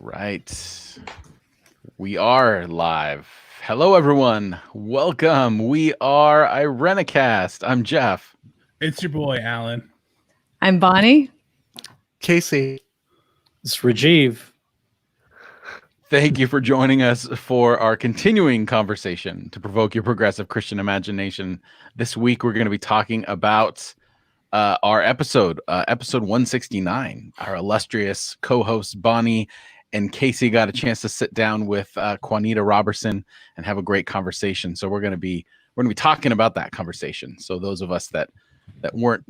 right. We are live. Hello, everyone. Welcome. We are Irenicast. I'm Jeff. It's your boy, Alan. I'm Bonnie. Casey. It's Rajiv. Thank you for joining us for our continuing conversation to provoke your progressive Christian imagination. This week, we're going to be talking about our episode 169. Our illustrious co-hosts Bonnie and Casey got a chance to sit down with Juanita Robertson and have a great conversation. So we're going to be talking about that conversation. So those of us that weren't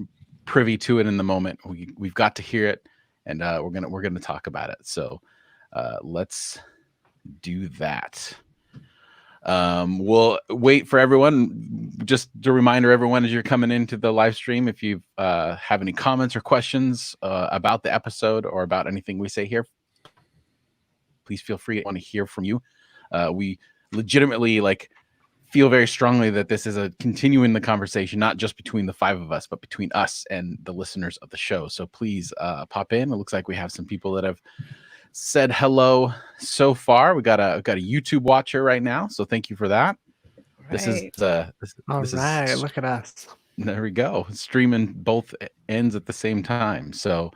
privy to it in the moment, we've got to hear it, and we're gonna talk about it. So let's do that. We'll wait for everyone. Just a reminder, everyone, as you're coming into the live stream, if you have any comments or questions about the episode or about anything we say here, please feel free. I want to hear from you. We legitimately feel very strongly that this is a continuing the conversation, not just between the five of us, but between us and the listeners of the show. So please pop in. It looks like we have some people that have said hello so far. We got a YouTube watcher right now, so thank you for that. Right. This is look at us. There we go, streaming both ends at the same time. So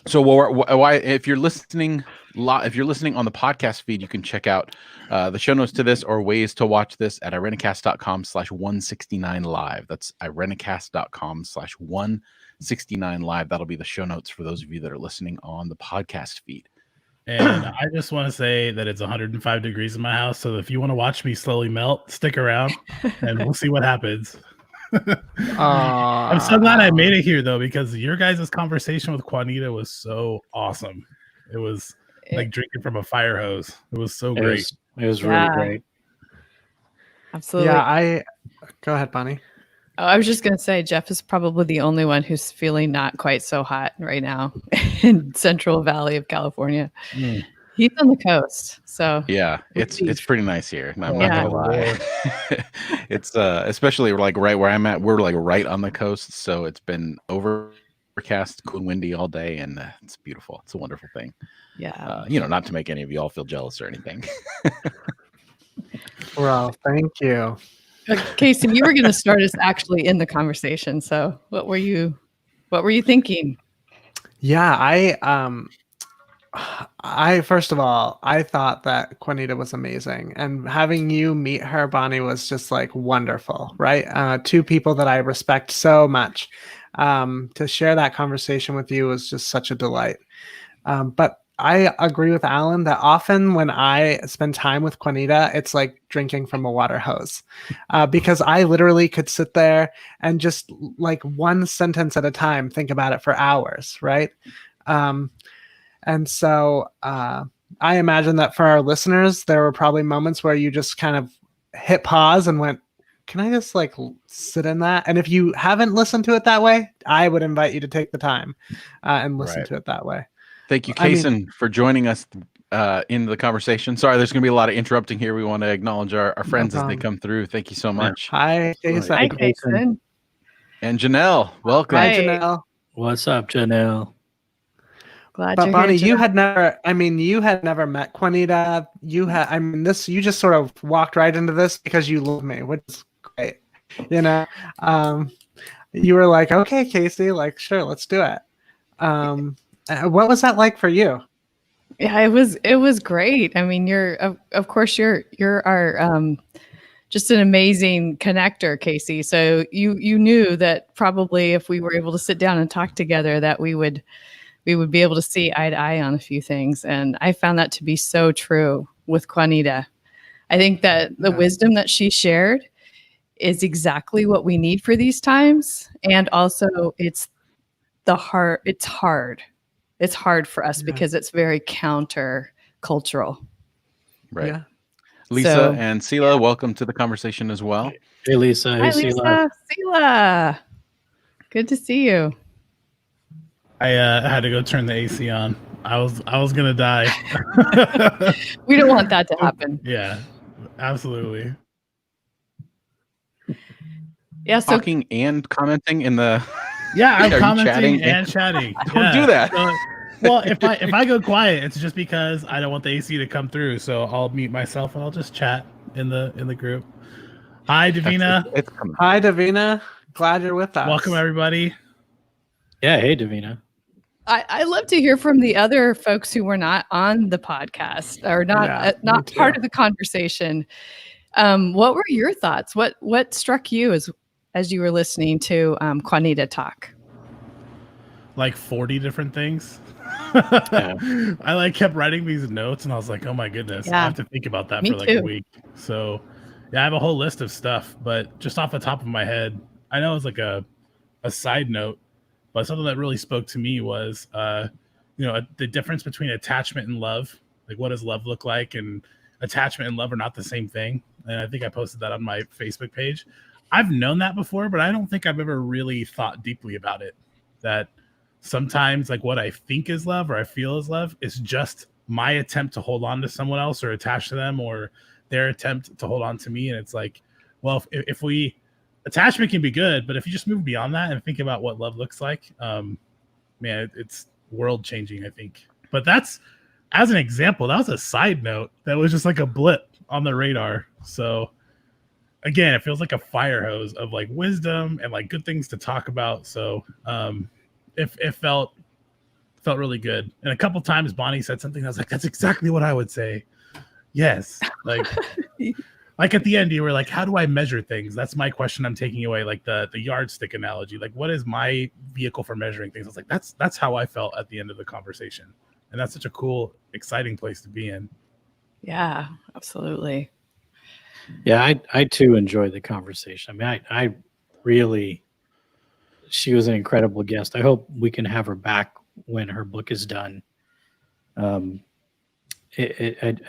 if you're listening on the podcast feed, you can check out the show notes to this or ways to watch this at irenicast.com/169live. That's irenicast.com/169live. That'll be the show notes for those of you that are listening on the podcast feed. And I just want to say that it's 105 degrees in my house. So if you want to watch me slowly melt, stick around and we'll see what happens. I'm so glad I made it here, though, because your guys' conversation with Juanita was so awesome. It was like drinking from a fire hose. It was so great. It was really great. Absolutely. Yeah, go ahead, Bonnie. Oh, I was just going to say, Jeff is probably the only one who's feeling not quite so hot right now in Central Valley of California. He's on the coast, so yeah, it's pretty nice here. I'm not gonna lie. It's especially right where I'm at. We're right on the coast, so it's been overcast, cool, and windy all day, and it's beautiful. It's a wonderful thing. Yeah, not to make any of you all feel jealous or anything. Well, thank you. Casey, you were going to start us actually in the conversation. So, what were you thinking? Yeah, I first of all, I thought that Juanita was amazing, and having you meet her, Bonnie, was just wonderful, right? Two people that I respect so much. To share that conversation with you was just such a delight. But I agree with Alan that often when I spend time with Juanita, it's like drinking from a water hose, because I literally could sit there and just one sentence at a time think about it for hours, right? And so I imagine that for our listeners, there were probably moments where you just kind of hit pause and went, can I just sit in that? And if you haven't listened to it that way, I would invite you to take the time and listen to it that way. Thank you, Kason, for joining us in the conversation. Sorry, there's going to be a lot of interrupting here. We want to acknowledge our friends as they come through. Thank you so much. Hi, Kason. Hi, Kason. And Janelle, welcome. Hi, Janelle. What's up, Janelle? Glad but you're Bonnie, here, you had never met Juanita. You just sort of walked right into this because you love me, which is great. You were like, okay, Casey, sure, let's do it. What was that like for you? Yeah, it was great. I mean, you're of course you're our just an amazing connector, Casey. So you knew that probably if we were able to sit down and talk together, that we would be able to see eye to eye on a few things. And I found that to be so true with Juanita. I think that the wisdom that she shared is exactly what we need for these times. And also it's hard. It's hard for us because it's very counter cultural. Right. Yeah. Lisa and Sela, welcome to the conversation as well. Hey, Lisa. Hi, Lisa. Sela. Good to see you. I had to go turn the AC on. I was gonna die. We don't want that to happen. Yeah, absolutely. Yeah, so talking and commenting in the I'm Are you commenting chatting? and chatting. Don't do that. Well, if I go quiet, it's just because I don't want the AC to come through. So I'll mute myself and I'll just chat in the group. Hi, Davina. It's coming. Hi, Davina. Glad you're with us. Welcome, everybody. Yeah, hey, Davina. I love to hear from the other folks who were not on the podcast or not Yeah, not me part too. of the conversation. What were your thoughts? What struck you as you were listening to Juanita talk? Like 40 different things. Yeah. I kept writing these notes and I was like, oh my goodness, I Yeah. have to think about that Me for like too. a week. So yeah, I have a whole list of stuff, but just off the top of my head, I know it's like a side note, but something that really spoke to me was the difference between attachment and love. Like, what does love look like? And attachment and love are not the same thing. And I think I posted that on my Facebook page. I've known that before, but I don't think I've ever really thought deeply about it. That sometimes like what I think is love or I feel is love is just my attempt to hold on to someone else or attach to them, or their attempt to hold on to me. And it's like, well, if we attachment can be good, but if you just move beyond that and think about what love looks like, man, it's world changing, I think. But that's, as an example, that was a side note that was just like a blip on the radar. So again, it feels like a fire hose of like wisdom and like good things to talk about. So it felt really good. And a couple times Bonnie said something I was like, that's exactly what I would say. Yes. Like like at the end you were like, how do I measure things? That's my question I'm taking away, like the yardstick analogy. Like, what is my vehicle for measuring things? I was like, that's how I felt at the end of the conversation. And that's such a cool, exciting place to be in. Yeah, absolutely. Yeah, I too enjoyed the conversation. I mean, I really, she was an incredible guest. I hope we can have her back when her book is done. I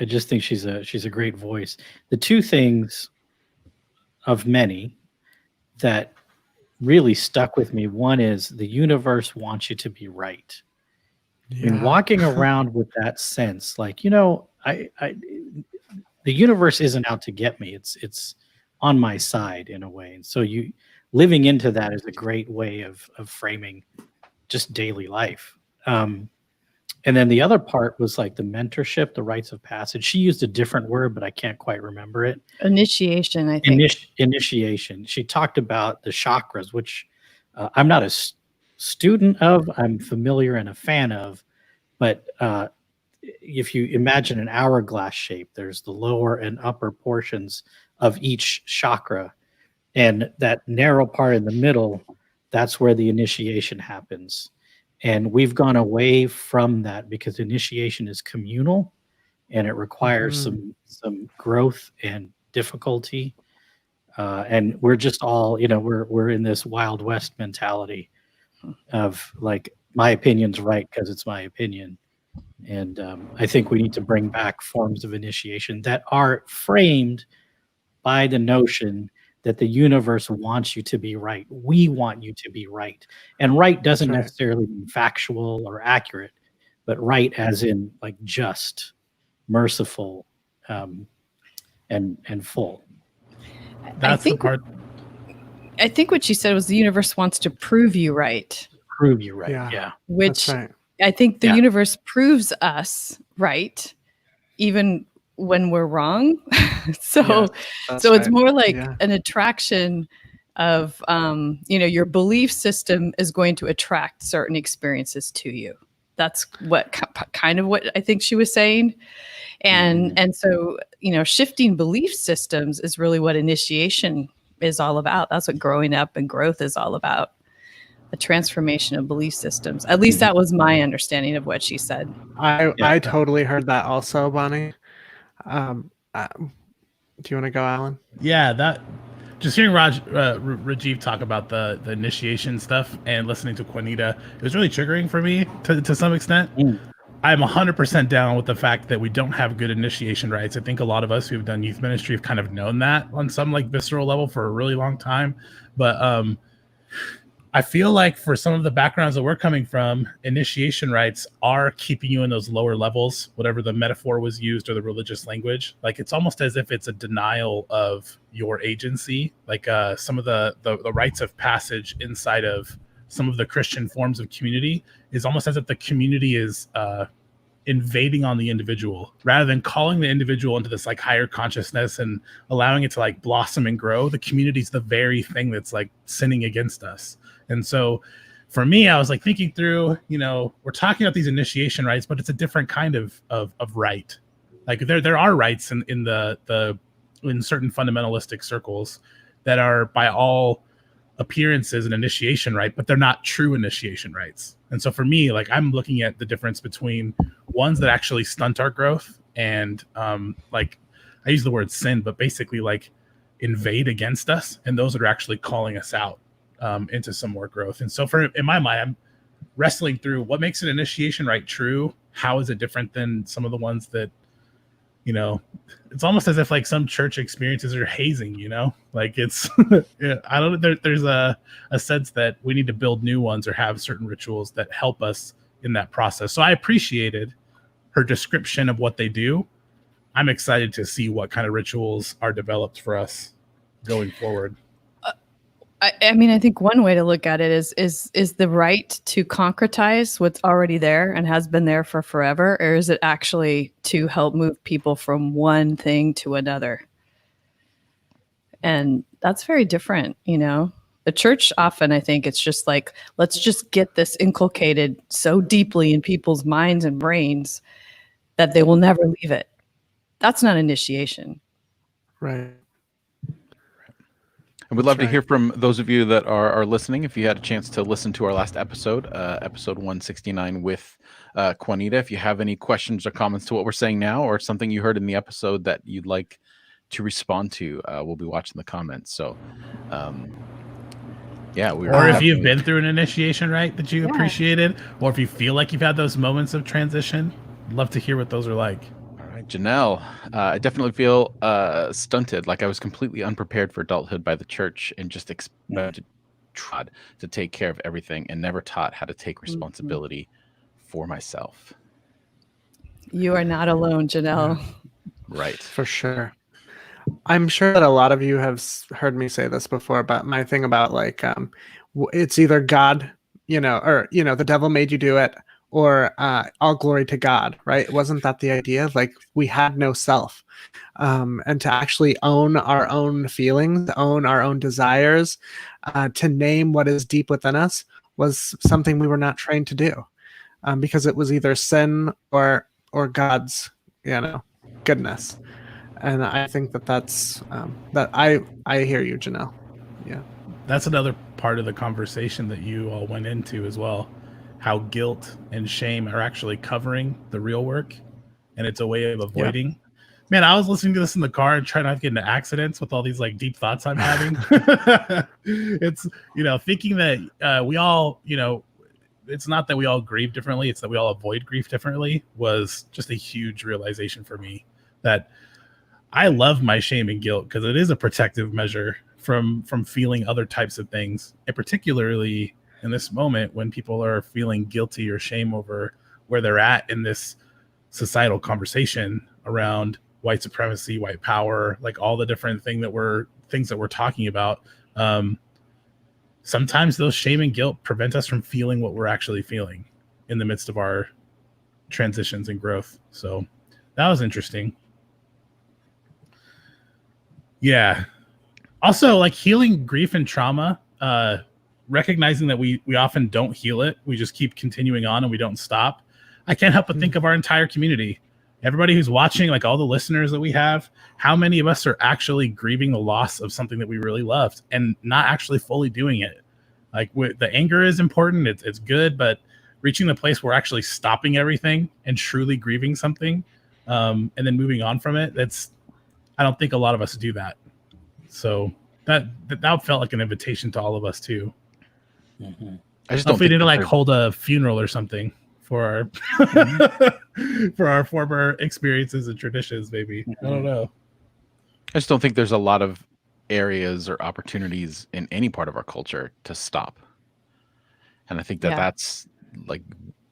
just think she's a great voice. The two things of many that really stuck with me, one is the universe wants you to be right. Yeah. I mean, walking around with that sense, like, the universe isn't out to get me. It's on my side in a way. And so living into that is a great way of framing just daily life. And then the other part was like the mentorship, the rites of passage. She used a different word, but I can't quite remember it. Initiation, I think. Initiation. She talked about the chakras, which I'm not a student of, I'm familiar and a fan of, but if you imagine an hourglass shape, there's the lower and upper portions of each chakra, and that narrow part in the middle, that's where the initiation happens. And we've gone away from that because initiation is communal and it requires some growth and difficulty. And we're just all, we're in this Wild West mentality of like, my opinion's right because it's my opinion. And I think we need to bring back forms of initiation that are framed by the notion that the universe wants you to be right. We want you to be right. And right doesn't necessarily mean factual or accurate, but right as in like just, merciful, and full. That's the part. I think what she said was the universe wants to prove you right. Prove you right. Yeah. Which I think the universe proves us right, even when we're wrong. So it's more like an attraction of, your belief system is going to attract certain experiences to you. That's what kind of what I think she was saying. And so, shifting belief systems is really what initiation is all about. That's what growing up and growth is all about. A transformation of belief systems. At least that was my understanding of what she said. I totally heard that also, Bonnie. Do you want to go, Alan? Yeah, that just hearing Rajiv talk about the initiation stuff and listening to Juanita, it was really triggering for me to some extent. I'm 100% down with the fact that we don't have good initiation rites. I think a lot of us who've done youth ministry have kind of known that on some like visceral level for a really long time. But I feel like for some of the backgrounds that we're coming from, initiation rites are keeping you in those lower levels, whatever the metaphor was used or the religious language. Like it's almost as if it's a denial of your agency. Like some of the rites of passage inside of some of the Christian forms of community is almost as if the community is invading on the individual rather than calling the individual into this like higher consciousness and allowing it to like blossom and grow. The community is the very thing that's like sinning against us. And so for me, I was like thinking through, we're talking about these initiation rites, but it's a different kind of rite. Like there are rites in certain fundamentalistic circles that are by all appearances an initiation rite, but they're not true initiation rites. And so for me, like I'm looking at the difference between ones that actually stunt our growth and like I use the word sin, but basically like invade against us, and those that are actually calling us out into some more growth. And so in my mind, I'm wrestling through what makes an initiation rite true. How is it different than some of the ones that, it's almost as if like some church experiences are hazing, like it's, I don't know. There's a sense that we need to build new ones or have certain rituals that help us in that process. So I appreciated her description of what they do. I'm excited to see what kind of rituals are developed for us going forward. I mean, I think one way to look at it is the right to concretize what's already there and has been there for forever, or is it actually to help move people from one thing to another? And that's very different, The church often, I think it's just like, let's just get this inculcated so deeply in people's minds and brains that they will never leave it. That's not initiation. Right. And we'd love to hear from those of you that are listening. If you had a chance to listen to our last episode, episode 169 with Juanita, if you have any questions or comments to what we're saying now or something you heard in the episode that you'd like to respond to, we'll be watching the comments. So, yeah. Or if you've been through an initiation rite that you appreciated, or if you feel like you've had those moments of transition, I'd love to hear what those are like. Janelle, I definitely feel stunted, like I was completely unprepared for adulthood by the church and just expected to take care of everything and never taught how to take responsibility for myself. You are not alone, Janelle. Right. For sure. I'm sure that a lot of you have heard me say this before, but my thing about like, it's either God, or, the devil made you do it, or all glory to God, right? Wasn't that the idea? Like we had no self. And to actually own our own feelings, own our own desires, to name what is deep within us was something we were not trained to do, because it was either sin or God's, goodness. And I think that's that I hear you, Janelle. Yeah. That's another part of the conversation that you all went into as well. How guilt and shame are actually covering the real work, and it's a way of avoiding. Yeah. Man, I was listening to this in the car and trying not to get into accidents with all these like deep thoughts I'm having. It's thinking that we all it's not that we all grieve differently, it's that we all avoid grief differently was just a huge realization for me. That I love my shame and guilt because it is a protective measure from feeling other types of things, and particularly in this moment when people are feeling guilty or shame over where they're at in this societal conversation around white supremacy, white power, like all the different things that we're talking about. Sometimes those shame and guilt prevent us from feeling what we're actually feeling in the midst of our transitions and growth. So that was interesting. Yeah. Also, like healing grief and trauma, recognizing that we often don't heal it. We just keep continuing on and we don't stop. I can't help but think of our entire community. Everybody who's watching, like all the listeners that we have, how many of us are actually grieving the loss of something that we really loved and not actually fully doing it? Like the anger is important. It's good, but reaching the place where we're actually stopping everything and truly grieving something and then moving on from it. I don't think a lot of us do that. So that felt like an invitation to all of us too. Mm-hmm. I just don't if we need to like hold a funeral or something for our for our former experiences and traditions, maybe. I don't know. I just don't think there's a lot of areas or opportunities in any part of our culture to stop. And I think that's like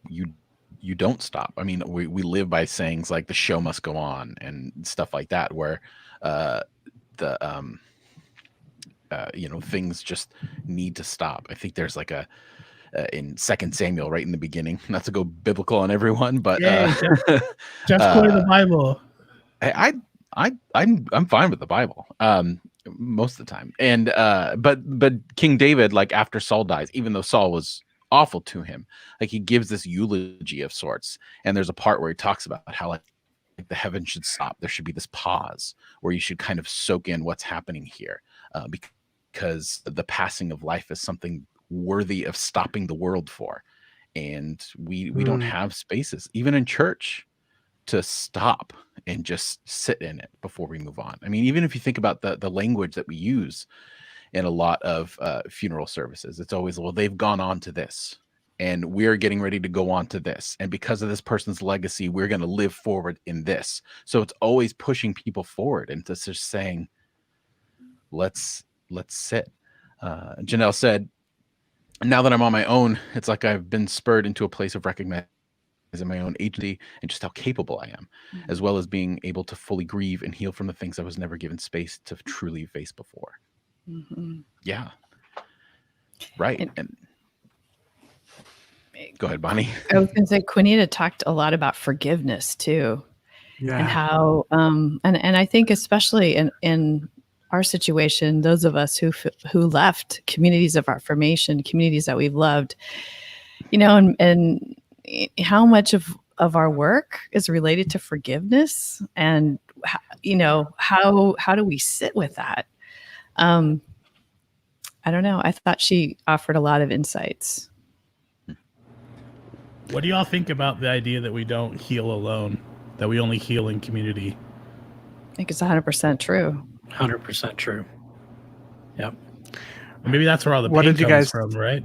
you don't stop. I mean, we live by sayings like the show must go on and stuff like that, where things just need to stop. I think there's like in 2 Samuel, right in the beginning. Not to go biblical on everyone, but Yay, Jeff's quoting the Bible. I'm fine with the Bible most of the time. And but King David, like after Saul dies, even though Saul was awful to him, like he gives this eulogy of sorts. And there's a part where he talks about how like the heavens should stop. There should be this pause where you should kind of soak in what's happening here, because the passing of life is something worthy of stopping the world for. And we don't have spaces, even in church, to stop and just sit in it before we move on. I mean, even if you think about the language that we use in a lot of funeral services, it's always, well, they've gone on to this and we're getting ready to go on to this. And because of this person's legacy, we're going to live forward in this. So it's always pushing people forward and just saying, let's sit. Janelle said, now that I'm on my own, it's like I've been spurred into a place of recognizing my own agency and just how capable I am, as well as being able to fully grieve and heal from the things I was never given space to truly face before. Yeah. Right. And go ahead, Bonnie. I was going to say, Quinita talked a lot about forgiveness too. Yeah. And how, and I think especially in our situation, those of us who left communities of affirmation, communities that we've loved, you know, and how much of our work is related to forgiveness, and you know, how do we sit with that? I don't know. I thought she offered a lot of insights. What do y'all think about the idea that we don't heal alone, that we only heal in community? I think it's 100% true. 100% true. Yep. Maybe that's where all the What pain did you comes guys- from, right?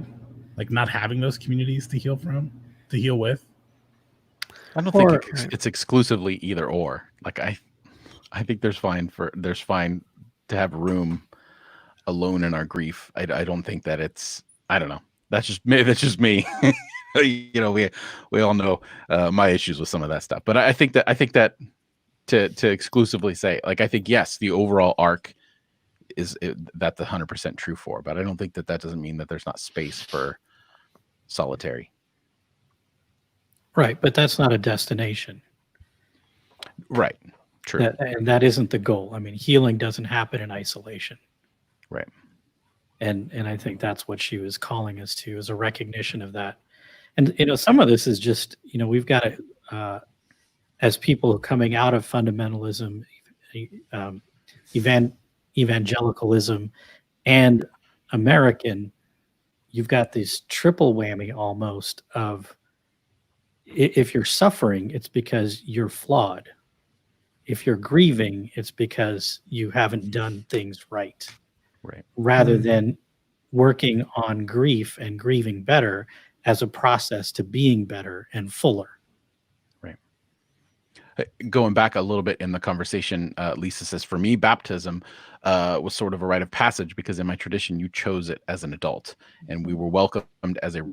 Like not having those communities to heal from, to heal with. I don't think it's exclusively either or. Like I think there's fine to have room alone in our grief. I don't think that it's, I don't know. That's just me. You know, we all know my issues with some of that stuff. But I think that to exclusively say, like, I think yes, the overall arc that's 100% true for. But I don't think that doesn't mean that there's not space for solitary. Right, but that's not a destination. Right. True. And that isn't the goal. I mean, healing doesn't happen in isolation. Right. And I think that's what she was calling us to, is a recognition of that. And, you know, some of this is just, you know, we've got to, as people coming out of fundamentalism, evangelicalism, and American, you've got this triple whammy almost of, if you're suffering, it's because you're flawed. If you're grieving, it's because you haven't done things right. Right. Rather than working on grief and grieving better as a process to being better and fuller. Right. Going back a little bit in the conversation, Lisa says, for me, baptism was sort of a rite of passage because in my tradition, you chose it as an adult and we were welcomed as a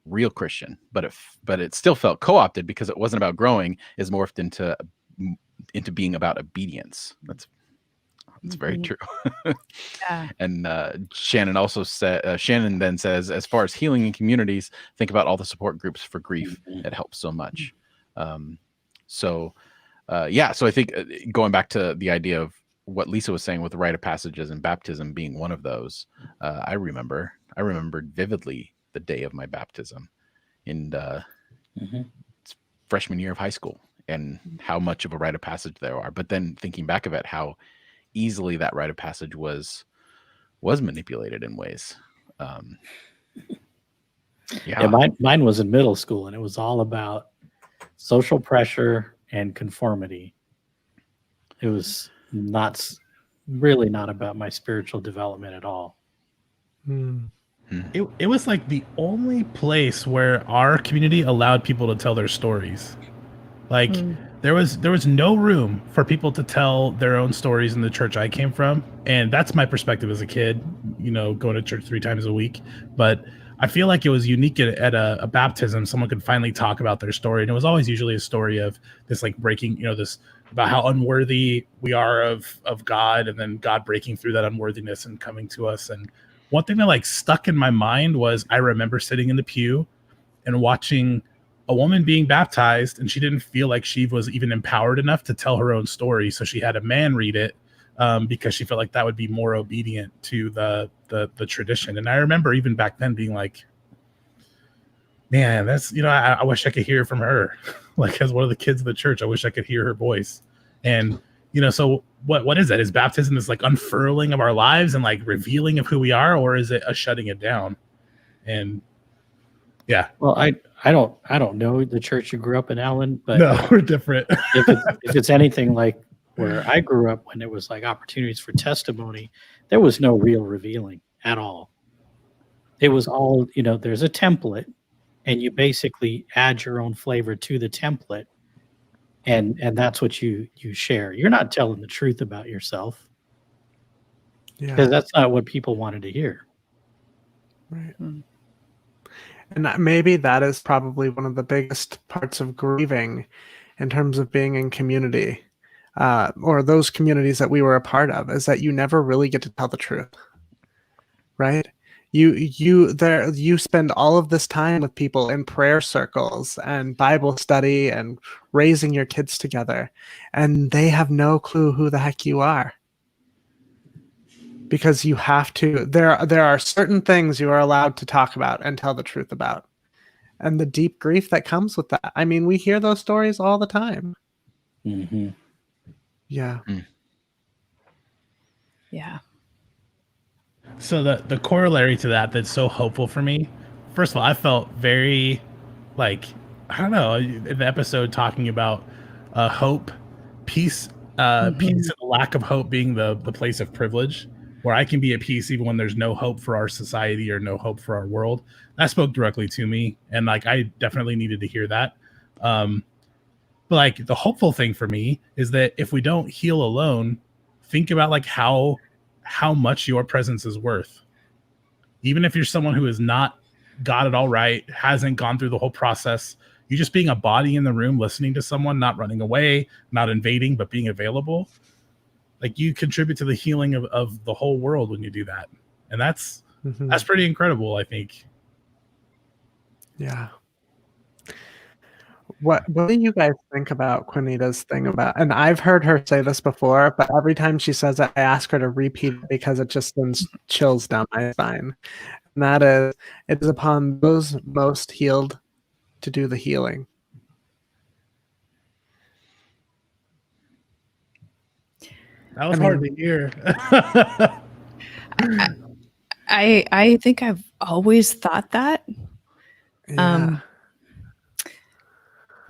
real Christian, but it still felt co-opted because it wasn't about growing, is morphed into being about obedience. That's very true. Yeah. And Shannon also said, Shannon then says, as far as healing in communities, think about all the support groups for grief. It helps so much. So I think going back to the idea of what Lisa was saying with the rite of passages and baptism being one of those, I remembered vividly the day of my baptism in freshman year of high school, and how much of a rite of passage there are. But then thinking back of it, how easily that rite of passage was manipulated in ways. Mine was in middle school, and it was all about social pressure and conformity. It was really not about my spiritual development at all. It was like the only place where our community allowed people to tell their stories. Like there was no room for people to tell their own stories in the church I came from. And that's my perspective as a kid, you know, going to church 3 times a week. But I feel like it was unique at a baptism. Someone could finally talk about their story. And it was always usually a story of this, like breaking, you know, this about how unworthy we are of God, and then God breaking through that unworthiness and coming to us. And one thing that like stuck in my mind was I remember sitting in the pew and watching a woman being baptized, and she didn't feel like she was even empowered enough to tell her own story, so she had a man read it because she felt like that would be more obedient to the tradition. And I remember even back then being like, man, that's, you know, I wish I could hear from her. Like, as one of the kids of the church, I wish I could hear her voice. And, you know, so what is that? Is baptism this like unfurling of our lives and like revealing of who we are, or is it a shutting it down? And yeah. Well, I don't know the church you grew up in, Alan, but no, we're different. if it's anything like where I grew up, when it was like opportunities for testimony, there was no real revealing at all. It was all, you know, there's a template, and you basically add your own flavor to the template, and that's what you share. You're not telling the truth about yourself, because that's not what people wanted to hear. Right. And maybe that is probably one of the biggest parts of grieving in terms of being in community, or those communities that we were a part of, is that you never really get to tell the truth, right? You spend all of this time with people in prayer circles and Bible study and raising your kids together, and they have no clue who the heck you are. Because you have to, there are certain things you are allowed to talk about and tell the truth about. And the deep grief that comes with that. I mean, we hear those stories all the time. Mm-hmm. Yeah. Yeah. So the corollary to that's so hopeful for me. First of all, I felt very like, I don't know, in the episode talking about hope, peace, peace and the lack of hope being the place of privilege, where I can be at peace even when there's no hope for our society or no hope for our world. That spoke directly to me, and like I definitely needed to hear that. But like the hopeful thing for me is that if we don't heal alone, think about like how much your presence is worth. Even if you're someone who has not got it all right, hasn't gone through the whole process, you just being a body in the room, listening to someone, not running away, not invading, but being available, like you contribute to the healing of the whole world when you do that. And that's pretty incredible, I think. Yeah. What do you guys think about Quinita's thing about, and I've heard her say this before, but every time she says it, I ask her to repeat it because it just sends chills down my spine. And that is, it is upon those most healed to do the healing. That was hard to hear. I think I've always thought that. Yeah.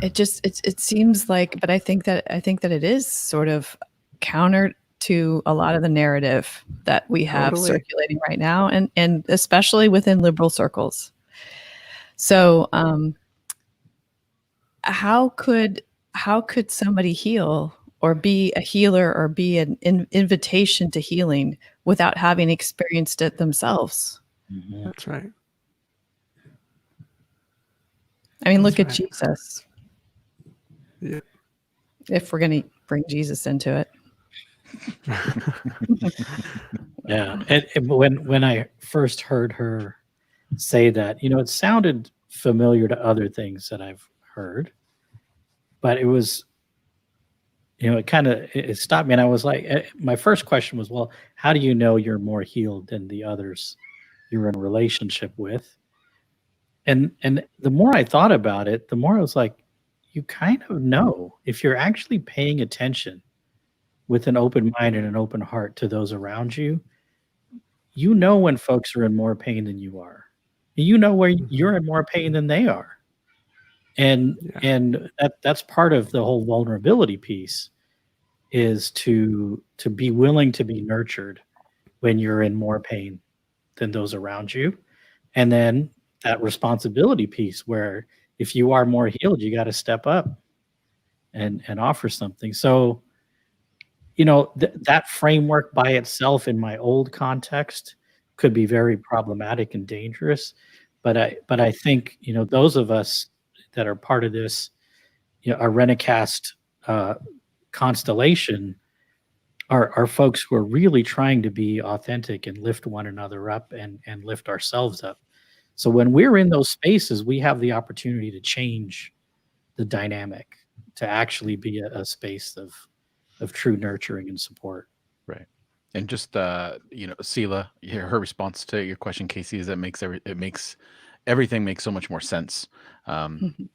It seems like, but I think that it is sort of counter to a lot of the narrative that we have circulating right now, and especially within liberal circles. So how could somebody heal or be a healer or be an invitation to healing without having experienced it themselves? Mm-hmm. That's right. I mean, look at Jesus. Yeah. If we're going to bring Jesus into it. Yeah. And when I first heard her say that, you know, it sounded familiar to other things that I've heard, but it was, you know, it stopped me. And I was like, my first question was, well, how do you know you're more healed than the others you're in a relationship with? And the more I thought about it, the more I was like, you kind of know if you're actually paying attention with an open mind and an open heart to those around you. You know when folks are in more pain than you are. You know where you're in more pain than they are. And that's part of the whole vulnerability piece, is to be willing to be nurtured when you're in more pain than those around you. And then that responsibility piece, where if you are more healed, you got to step up and offer something. So, you know, that framework by itself in my old context could be very problematic and dangerous. But I think, you know, those of us that are part of this, you know, a Renacast constellation, are folks who are really trying to be authentic and lift one another up and lift ourselves up. So when we're in those spaces, we have the opportunity to change the dynamic, to actually be a space of true nurturing and support. Right. And just Sela, her response to your question, Casey, is that it makes everything make so much more sense. And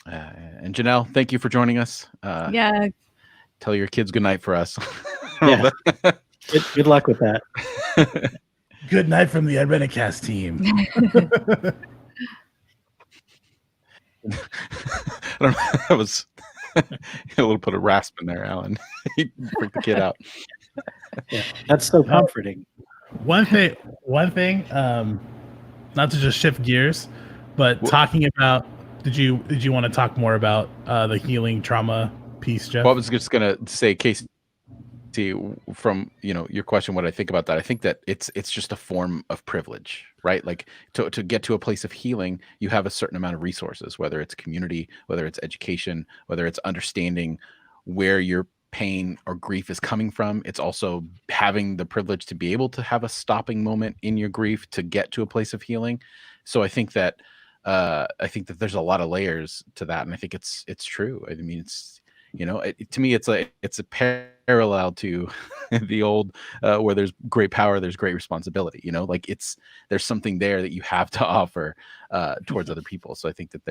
Janelle, thank you for joining us. Yeah. Tell your kids good night for us. Yeah. Good luck with that. Good night from the Adrenicast team. I don't know. That was a little put a rasp in there, Alan. He freaked the kid out. Yeah, that's so comforting. One thing, not to just shift gears, but talking about, did you want to talk more about the healing trauma piece, Jeff? Well, I was just gonna say, Casey, from your question, what I think about that, I think that it's just a form of privilege, right? Like to get to a place of healing, you have a certain amount of resources, whether it's community, whether it's education, whether it's understanding where your pain or grief is coming from. It's also having the privilege to be able to have a stopping moment in your grief to get to a place of healing. So I think that there's a lot of layers to that, and I think it's true. I mean, it's to me, it's a parallel to the old where there's great power, there's great responsibility. Like there's something there that you have to offer towards other people. So I think that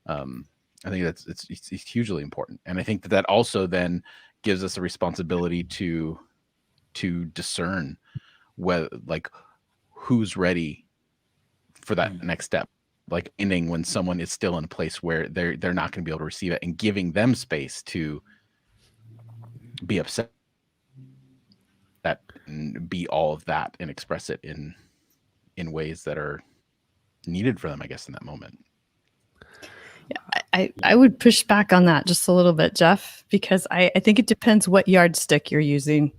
I think it's hugely important, and I think that also then gives us a responsibility to discern who's ready for that next step. Like ending when someone is still in a place where they're not going to be able to receive it, and giving them space to be upset, that and be all of that, and express it in ways that are needed for them, I guess, in that moment. Yeah, I would push back on that just a little bit, Jeff, because I think it depends what yardstick you're using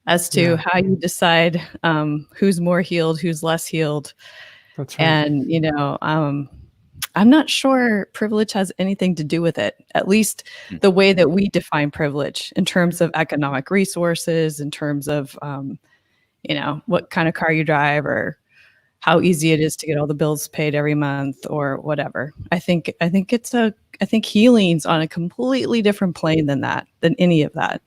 as to how you decide who's more healed, who's less healed. That's right. And, I'm not sure privilege has anything to do with it, at least the way that we define privilege in terms of economic resources, in terms of, what kind of car you drive or how easy it is to get all the bills paid every month or whatever. I think healing's on a completely different plane than any of that.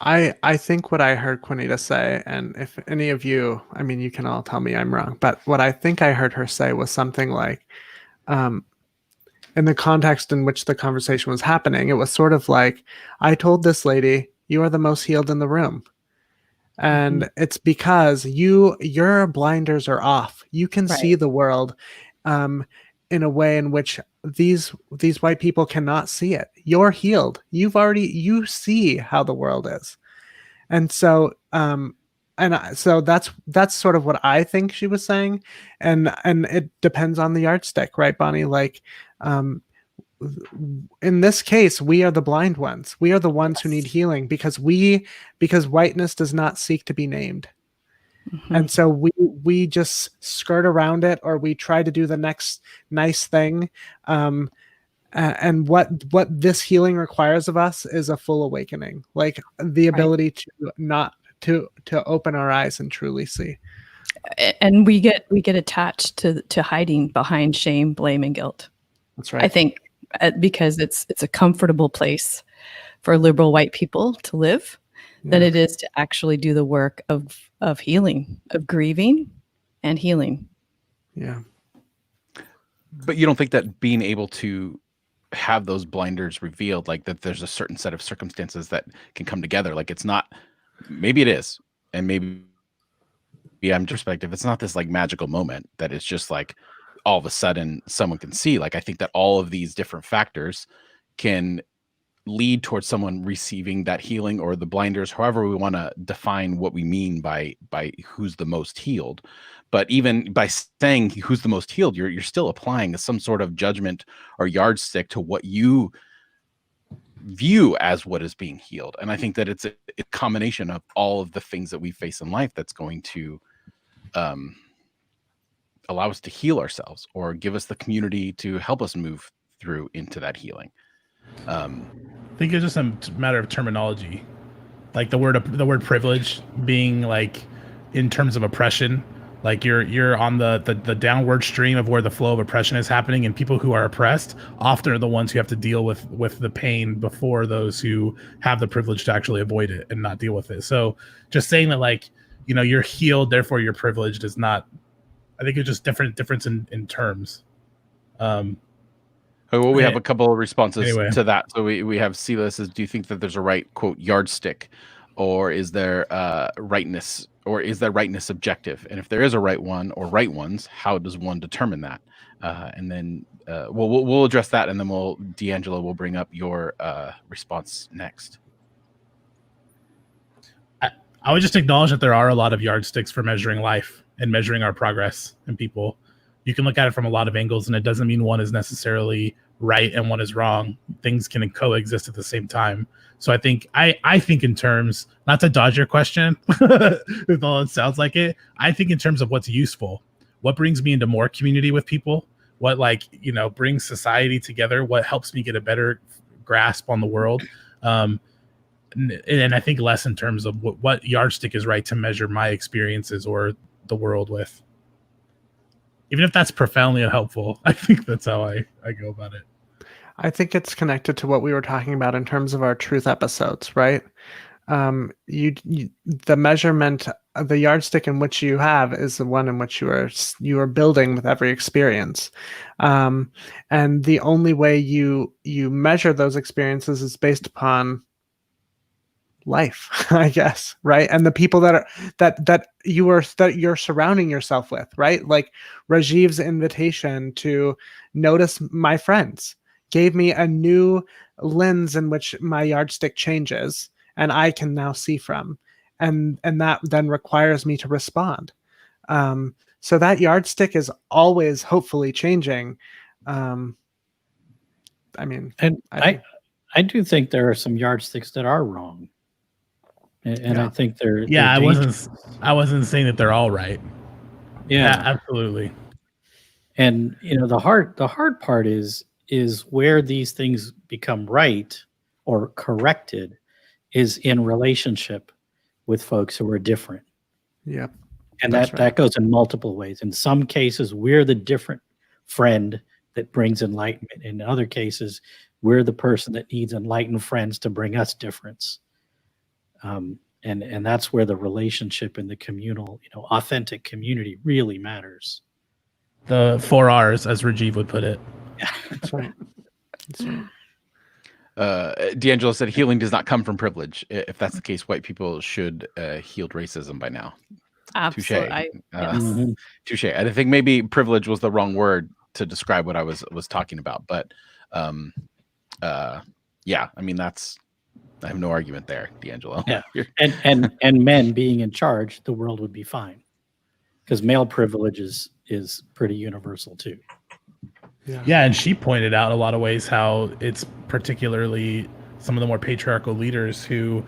I think what I heard Juanita say, and if any of you, I mean, you can all tell me I'm wrong, but what I think I heard her say was something like, in the context in which the conversation was happening, it was sort of like, I told this lady, you are the most healed in the room. And it's because your blinders are off. You can see the world in a way in which these white people cannot see it. You're healed. You see how the world is. And so so that's sort of what I think she was saying. And it depends on the yardstick, right, Bonnie? Like in this case, we are the blind ones. We are the ones who need healing because whiteness does not seek to be named. And so we just skirt around it, or we try to do the next nice thing. And what this healing requires of us is a full awakening, like the ability to open our eyes and truly see. And we get attached to hiding behind shame, blame, and guilt. That's right. I think because it's a comfortable place for liberal white people to live than it is to actually do the work of healing, of grieving and healing. Yeah. But you don't think that being able to have those blinders revealed, like that there's a certain set of circumstances that can come together? Like it's not, maybe it is, and maybe I'm perspective, it's not this like magical moment that it's just like all of a sudden someone can see. Like I think that all of these different factors can lead towards someone receiving that healing, or the blinders, however we want to define what we mean by who's the most healed. But even by saying who's the most healed, you're still applying some sort of judgment or yardstick to what you view as what is being healed. And I think that it's a combination of all of the things that we face in life that's going to allow us to heal ourselves, or give us the community to help us move through into that healing. I think it's just a matter of terminology. like the word privilege being like in terms of oppression. Like you're on the downward stream of where the flow of oppression is happening, and people who are oppressed often are the ones who have to deal with the pain before those who have the privilege to actually avoid it and not deal with it. So just saying that, like, you know, you're healed, therefore you're privileged is not. I think it's just difference in terms. Well, we have a couple of responses Anyway. to that. So we have Silas says, do you think that there's a right, quote, yardstick, or is there rightness, or is there rightness objective? And if there is a right one or right ones, how does one determine that? And then we'll address that, and then D'Angelo will bring up your response next. I would just acknowledge that there are a lot of yardsticks for measuring life and measuring our progress in people. You can look at it from a lot of angles, and it doesn't mean one is necessarily right and one is wrong. Things can coexist at the same time. So I think in terms, not to dodge your question, although it sounds like it, I think in terms of what's useful, what brings me into more community with people, what, like, you know, brings society together, what helps me get a better grasp on the world. And I think less in terms of what yardstick is right to measure my experiences or the world with. Even if that's profoundly unhelpful, I think that's how I go about it. I think it's connected to what we were talking about in terms of our truth episodes, right? The measurement, the yardstick in which you have is the one in which you are building with every experience, and the only way you measure those experiences is based upon life, I guess, right? And the people that you're surrounding yourself with, right? Like Rajiv's invitation to notice my friends gave me a new lens in which my yardstick changes, and I can now see from, and that then requires me to respond. So that yardstick is always hopefully changing. I mean, and I do think there are some yardsticks that are wrong. And Yeah. I think they're I dangerous. wasn't saying that they're all right. Yeah, Absolutely. and you know, the hard part is where these things become right or corrected is in relationship with folks who are different. Yep. And That's that right. goes in multiple ways. In some cases, we're the different friend that brings enlightenment. In other cases, we're the person that needs enlightened friends to bring us difference. And that's where the relationship and the communal, you know, authentic community really matters. The 4 R's, as Rajiv would put it. That's right. That's right. D'Angelo said healing does not come from privilege. If that's the case, white people should healed racism by now. Absolutely. Touche. Touche. I think maybe privilege was the wrong word to describe what I was talking about, but yeah, I mean, I have no argument there, D'Angelo. Yeah, and men being in charge, the world would be fine, because male privilege is pretty universal too. Yeah, and she pointed out a lot of ways how it's particularly some of the more patriarchal leaders who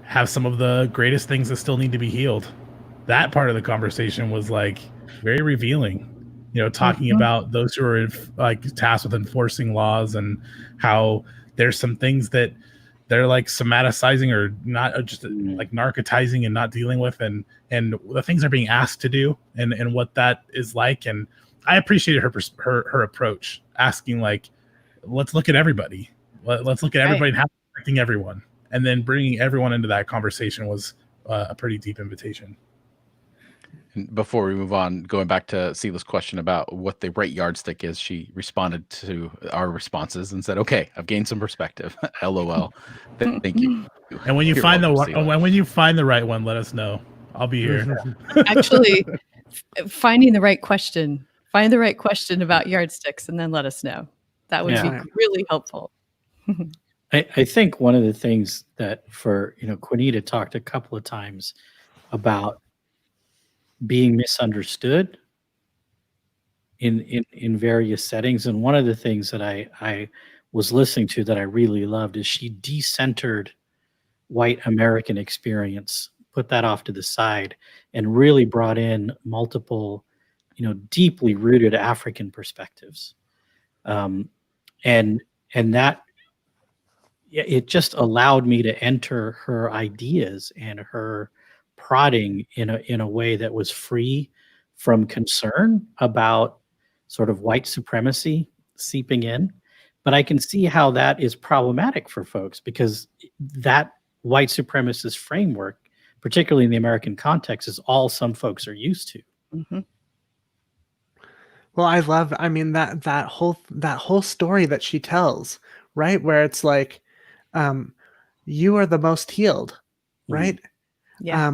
have some of the greatest things that still need to be healed. That part of the conversation was like very revealing. You know, talking about those who are like tasked with enforcing laws and how there's some things that they're like somaticizing or not, just like narcotizing and not dealing with, and the things they're being asked to do, and what that is like. And I appreciated her approach, asking like, let's look at everybody. Let's look at everybody and how it's affecting everyone, and then bringing everyone into that conversation was a pretty deep invitation. And before we move on, going back to Sela's question about what the right yardstick is, she responded to our responses and said, "Okay, I've gained some perspective." LOL. Thank you. And when you You're find welcome, Sela. when you find the right one, let us know. I'll be here. Actually, finding the right question. Find the right question about yardsticks, and then let us know. That would be really helpful. I think one of the things that, for, you know, Quinita talked a couple of times about being misunderstood in various settings, and one of the things that I was listening to that I really loved is she decentered white American experience, put that off to the side, and really brought in multiple, you know, deeply rooted African perspectives, and that, it just allowed me to enter her ideas and her prodding in a way that was free from concern about sort of white supremacy seeping in. But I can see how that is problematic for folks, because that white supremacist framework, particularly in the American context, is all some folks are used to. Mhm. Well, I mean, that whole story that she tells, right? Where it's like, you are the most healed, right? Yeah.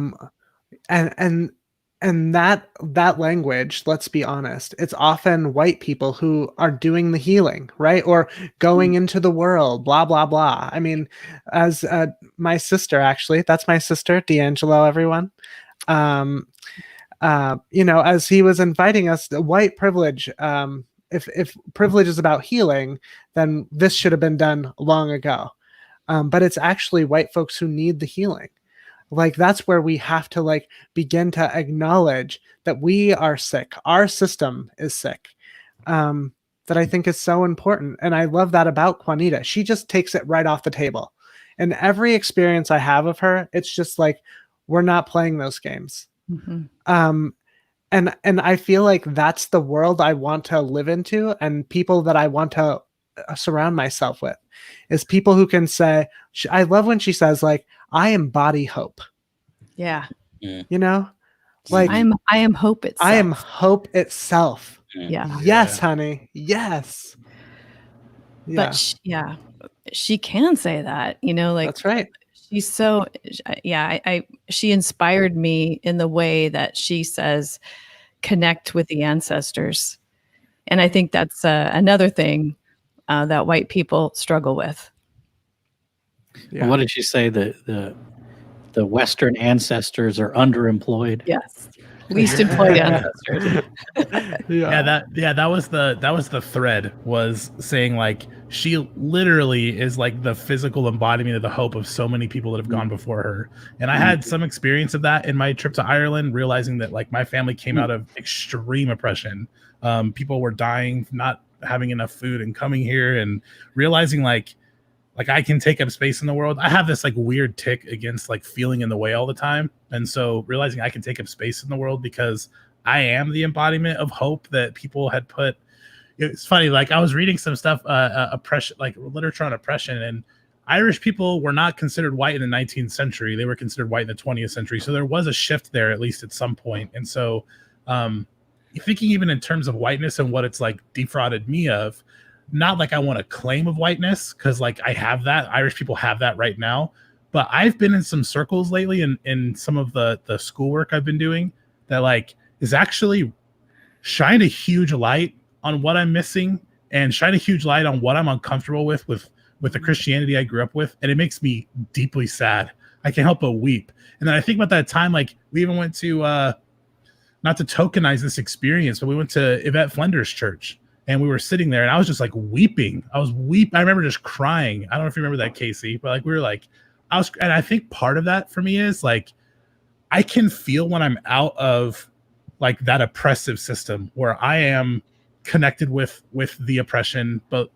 And that language, let's be honest, it's often white people who are doing the healing, right? Or going into the world, blah blah blah. I mean, as my sister, actually, that's my sister, D'Angelo, everyone. As he was inviting us, the white privilege, if privilege is about healing, then this should have been done long ago. But it's actually white folks who need the healing. Like, that's where we have to like begin to acknowledge that we are sick. Our system is sick. That I think is so important. And I love that about Juanita. She just takes it right off the table. And every experience I have of her, it's just like, we're not playing those games. Mhm. And I feel like that's the world I want to live into, and people that I want to surround myself with is people who can say, I love when she says, like, I embody hope. Yeah. You know, like, I am hope itself. I am hope itself. Yeah. Yes, honey. Yes. But she can say that, like, That's right. she's so, she inspired me in the way that she says, connect with the ancestors. And I think that's another thing that white people struggle with. Yeah. Well, what did she say? The Western ancestors are underemployed. Yes. Least employed ancestors. That was the thread, was saying like she literally is like the physical embodiment of the hope of so many people that have gone before her. And I had some experience of that in my trip to Ireland, realizing that like my family came out of extreme oppression. People were dying, not having enough food, and coming here and realizing like I can take up space in the world. I have this like weird tick against like feeling in the way all the time. And so realizing I can take up space in the world because I am the embodiment of hope that people had put. It's funny. Like, I was reading some stuff, oppression, like literature on oppression, and Irish people were not considered white in the 19th century. They were considered white in the 20th century. So there was a shift there, at least at some point. And so thinking even in terms of whiteness and what it's like defrauded me of, not like I want a claim of whiteness, because like I have that. Irish people have that right now. But I've been in some circles lately in some of the schoolwork I've been doing that like is actually shine a huge light on what I'm missing, and shine a huge light on what I'm uncomfortable with the Christianity I grew up with. And it makes me deeply sad. I can't help but weep. And then I think about that time, like we even went to, not to tokenize this experience, but we went to Yvette Flinders Church. And we were sitting there, and I was just like weeping. I remember just crying. I don't know if you remember that, Casey, but like we were like, and I think part of that for me is like, I can feel when I'm out of like that oppressive system where I am connected with the oppression, but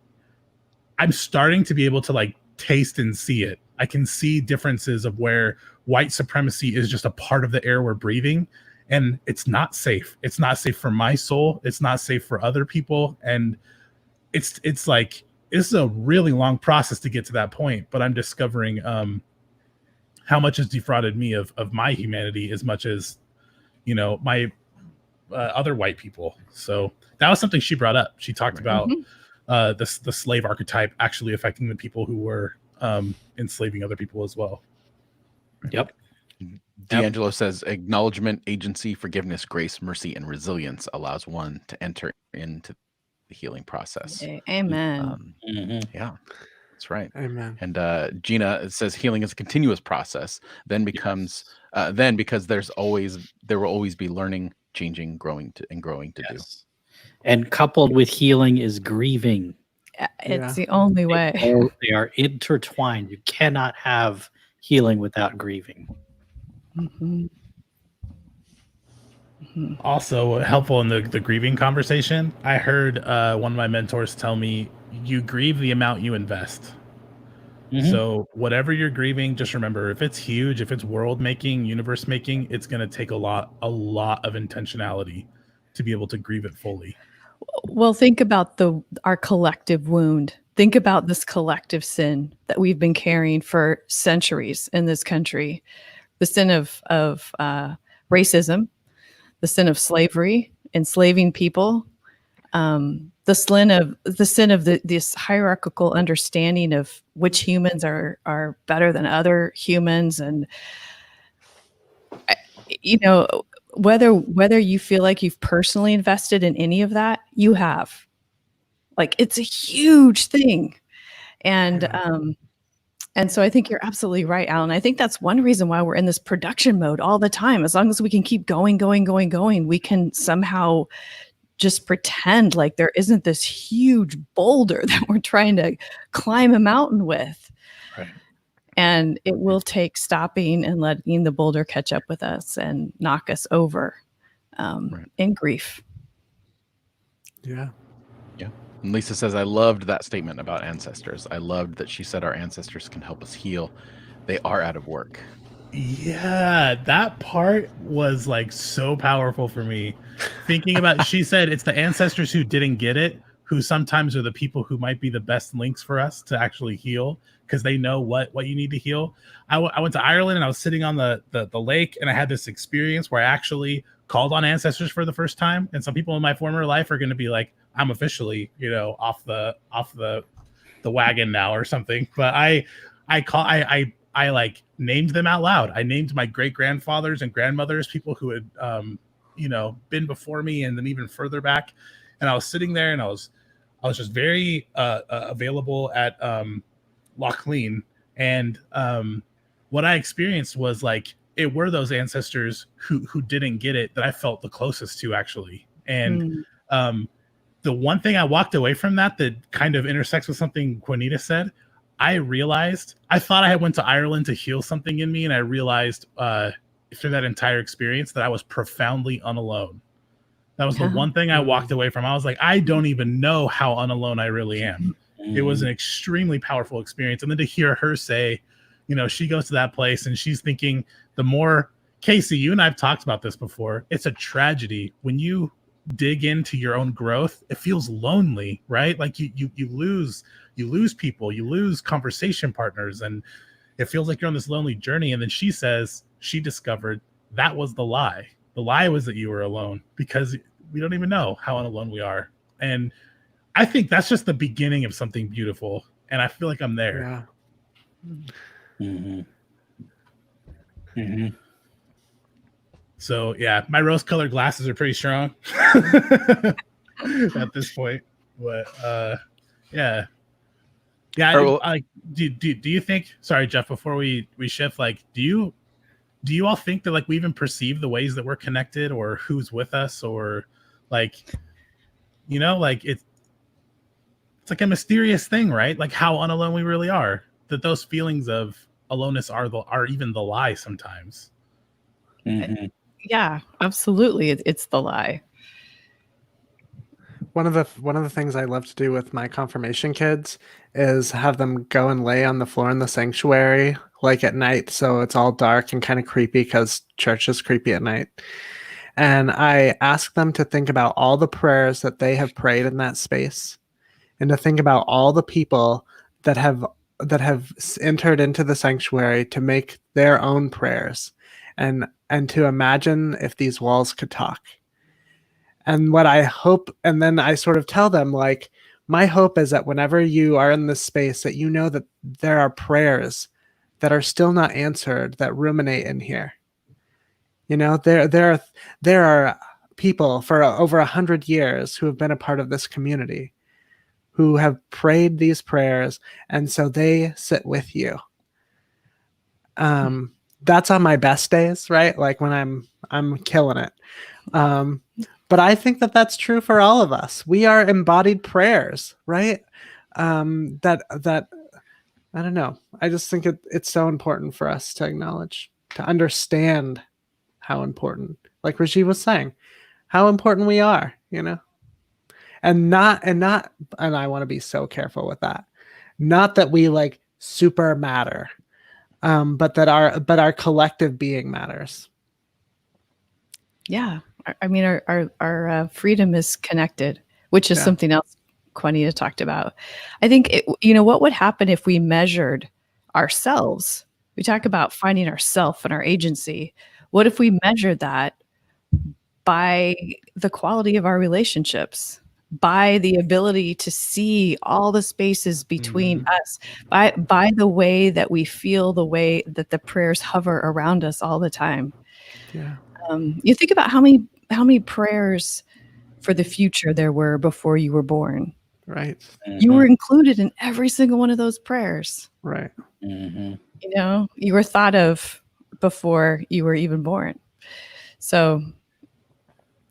I'm starting to be able to like taste and see it. I can see differences of where white supremacy is just a part of the air we're breathing. And it's not safe. It's not safe for my soul. It's not safe for other people. And it's like, it's a really long process to get to that point. But I'm discovering how much has defrauded me of my humanity as much as, my other white people. So that was something she brought up. She talked about the slave archetype actually affecting the people who were enslaving other people as well. Yep. D'Angelo says acknowledgement, agency, forgiveness, grace, mercy, and resilience allows one to enter into the healing process. Amen. Yeah, that's right. Amen. And Gina says healing is a continuous process. Then becomes because there will always be learning, changing, growing to do. And coupled with healing is grieving. It's the only way. They are intertwined. You cannot have healing without grieving. Also helpful in the grieving conversation, I heard one of my mentors tell me, you grieve the amount you invest. So whatever you're grieving, just remember, if it's huge, if it's world making, universe making, it's going to take a lot of intentionality to be able to grieve it fully. Well, think about our collective wound. Think about this collective sin that we've been carrying for centuries in this country. The sin of racism, the sin of slavery, enslaving people, the sin of this hierarchical understanding of which humans are better than other humans, and you know, whether you feel like you've personally invested in any of that, you have. Like, it's a huge thing, and so I think you're absolutely right, Alan. I think that's one reason why we're in this production mode all the time. As long as we can keep going, we can somehow just pretend like there isn't this huge boulder that we're trying to climb a mountain with. Right. And it will take stopping and letting the boulder catch up with us and knock us over in grief. Yeah. Yeah. And Lisa says, I loved that statement about ancestors. I loved that she said our ancestors can help us heal. They are out of work. Yeah, that part was like so powerful for me. Thinking about, she said it's the ancestors who didn't get it, who sometimes are the people who might be the best links for us to actually heal, because they know what you need to heal. I went to Ireland and I was sitting on the lake, and I had this experience where I actually called on ancestors for the first time. And some people in my former life are going to be like, I'm officially, off the wagon now or something. But I like named them out loud. I named my great grandfathers and grandmothers, people who had, been before me, and then even further back. And I was sitting there, and I was just very available at Lochleen. And what I experienced was like, it were those ancestors who didn't get it that I felt the closest to, actually. And the one thing I walked away from that kind of intersects with something Juanita said, I realized, I thought I had went to Ireland to heal something in me, and I realized through that entire experience that I was profoundly unalone. That was the one thing I walked away from. I was like, I don't even know how unalone I really am. It was an extremely powerful experience. And then to hear her say, she goes to that place and she's thinking, the more, Casey, you and I've talked about this before, it's a tragedy when you dig into your own growth. It feels lonely, right? Like you lose people, you lose conversation partners, and it feels like you're on this lonely journey. And then she says she discovered that was the lie. The lie was that you were alone, because we don't even know how alone we are. And I think that's just the beginning of something beautiful. And I feel like I'm there. Yeah. So yeah, my rose-colored glasses are pretty strong at this point. But yeah. Right, do you think? Sorry, Jeff. Before we shift, like, do you all think that like we even perceive the ways that we're connected, or who's with us, or like, like it's like a mysterious thing, right? Like how unalone we really are. That those feelings of aloneness are even the lie sometimes. Yeah, absolutely. It's the lie. One of the things I love to do with my confirmation kids is have them go and lay on the floor in the sanctuary, like at night, so it's all dark and kind of creepy, because church is creepy at night. And I ask them to think about all the prayers that they have prayed in that space, and to think about all the people that have entered into the sanctuary to make their own prayers, and to imagine if these walls could talk. And what I hope, and then I sort of tell them, like, my hope is that whenever you are in this space, that you know that there are prayers that are still not answered that ruminate in here. There are people for over 100 years who have been a part of this community who have prayed these prayers, and so they sit with you. That's on my best days, right? Like when I'm killing it. But I think that that's true for all of us. We are embodied prayers, right? That I don't know. I just think it's so important for us to acknowledge, to understand how important, like Rajiv was saying, how important we are, and I want to be so careful with that. Not that we like super matter, but that our collective being matters. Yeah. I mean, our freedom is connected, which is something else Juanita talked about. I think, what would happen if we measured ourselves? We talk about finding ourself and our agency. What if we measured that by the quality of our relationships, by the ability to see all the spaces between us, by the way that we feel, the way that the prayers hover around us all the time? Yeah. You think about how many prayers for the future there were before you were born. Right. You were included in every single one of those prayers. Right. You were thought of before you were even born. So,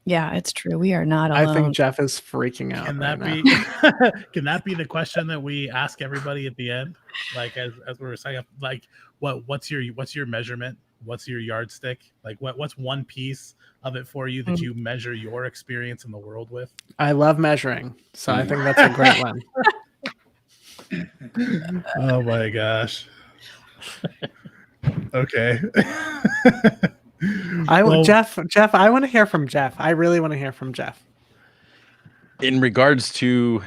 yeah, it's true. We are not alone. I think Jeff is freaking out. Can that right be? now. Can that be the question that we ask everybody at the end? Like as we were saying, like what's your measurement? What's your yardstick? Like what's one piece of it for you that you measure your experience in the world with? I love measuring, so I think that's a great one. Oh my gosh. Okay. Jeff, I want to hear from Jeff. I really want to hear from Jeff. In regards to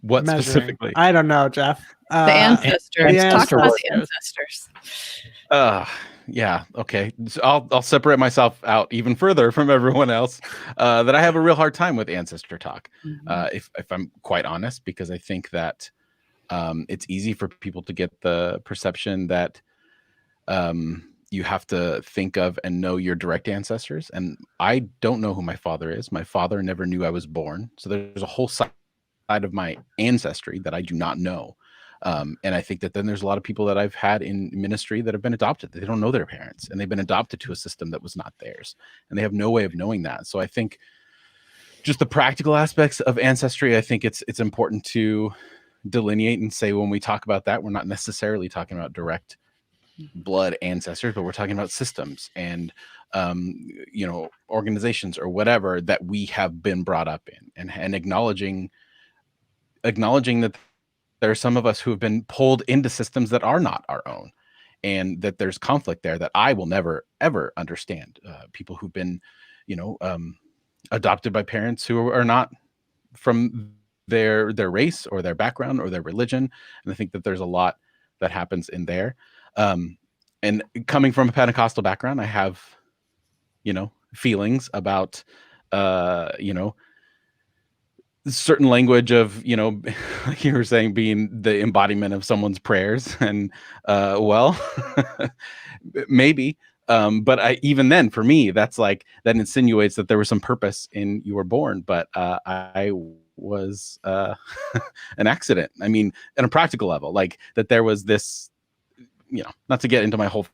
what Measuring. Specifically? I don't know, Jeff. The ancestors. Talk about the ancestors. Yeah. Okay. So I'll separate myself out even further from everyone else. That I have a real hard time with ancestor talk. If I'm quite honest, because I think that it's easy for people to get the perception that you have to think of and know your direct ancestors. And I don't know who my father is. My father never knew I was born. So there's a whole side of my ancestry that I do not know. And I think that then there's a lot of people that I've had in ministry that have been adopted. They don't know their parents, and they've been adopted to a system that was not theirs, and they have no way of knowing that. So I think just the practical aspects of ancestry, I think it's important to delineate and say, when we talk about that, we're not necessarily talking about direct blood ancestors, but we're talking about systems and organizations or whatever that we have been brought up in, and acknowledging that there are some of us who have been pulled into systems that are not our own, and that there's conflict there that I will never ever understand. People who've been adopted by parents who are not from their race or their background or their religion, and I think that there's a lot that happens in there. And coming from a Pentecostal background, I have, feelings about, certain language of, like you were saying, being the embodiment of someone's prayers. And, maybe. But even then, for me, that's like, that insinuates that there was some purpose in you were born, but I was an accident. I mean, on a practical level, like that there was this, not to get into my whole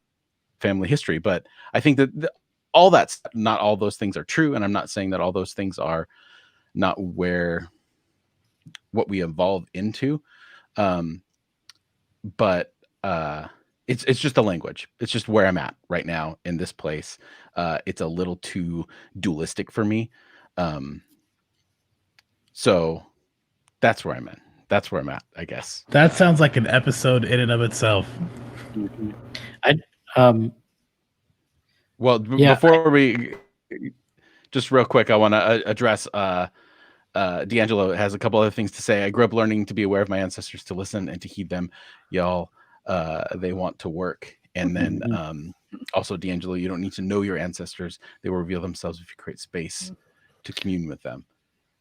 family history, but I think that all that's not all those things are true. And I'm not saying that all those things are not what we evolve into. But it's just a language. It's just where I'm at right now in this place. It's a little too dualistic for me. So that's where I'm at. That's where I'm at, I guess. That sounds like an episode in and of itself. Before we just real quick, I want to address D'Angelo has a couple other things to say. I grew up learning to be aware of my ancestors, to listen and to heed them. Y'all, they want to work. And then also, D'Angelo, you don't need to know your ancestors. They will reveal themselves if you create space to commune with them.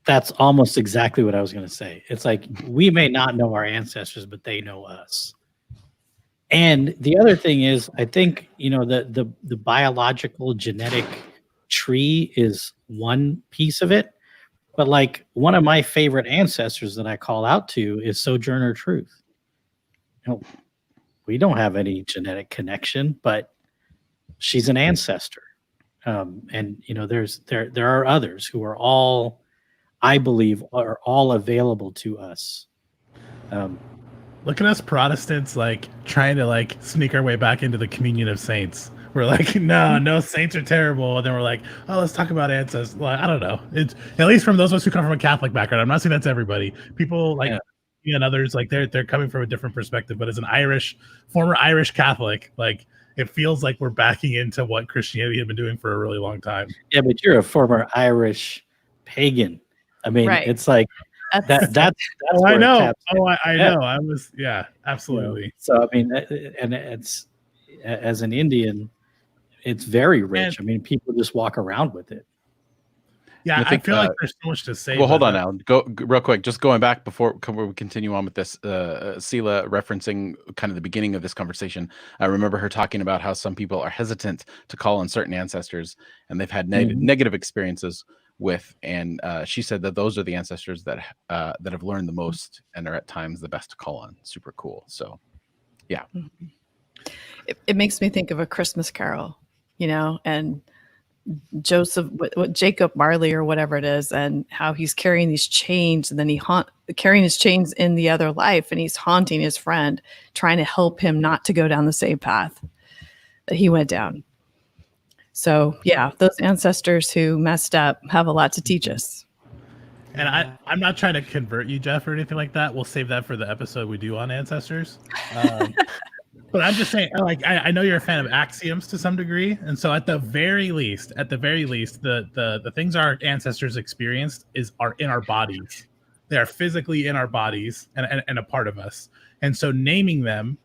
That's almost exactly what I was going to say. It's like, we may not know our ancestors, but they know us. And the other thing is, I think, the biological genetic tree is one piece of it. But like, one of my favorite ancestors that I call out to is Sojourner Truth. We don't have any genetic connection, but she's an ancestor. And there are others who are all, I believe, are all available to us. Look at us Protestants, like trying to like sneak our way back into the communion of saints. We're like, no, saints are terrible. And then we're like, oh, let's talk about ancestors. Like, I don't know. It's at least from those of us who come from a Catholic background. I'm not saying that's everybody. People like, looking at others, like they're coming from a different perspective. But as an former Irish Catholic, like it feels like we're backing into what Christianity had been doing for a really long time. Yeah, but you're a former Irish pagan. I mean, Right. it's like that's Oh, I where it know. taps Oh, I in. know. I was, yeah, absolutely. So I mean, and it's as an Indian, it's very rich. I mean, people just walk around with it. Yeah, I think, I feel like there's so much to say. Well, hold but on now. Go real quick. Just going back before we continue on with this. Sela referencing kind of the beginning of this conversation. I remember her talking about how some people are hesitant to call on certain ancestors, and they've had negative experiences with. And she said that those are the ancestors that have learned the most and are at times the best to call on. Super cool. So, yeah. It makes me think of A Christmas Carol, and Joseph, what Jacob Marley or whatever it is, and how he's carrying these chains, and then carrying his chains in the other life, and he's haunting his friend, trying to help him not to go down the same path that he went down. So yeah, those ancestors who messed up have a lot to teach us. And I'm not trying to convert you, Jeff, or anything like that. We'll save that for the episode we do on ancestors. But I'm just saying, like, I know you're a fan of axioms to some degree, and so at the very least, the things our ancestors experienced are in our bodies. They are physically in our bodies and a part of us. And so naming them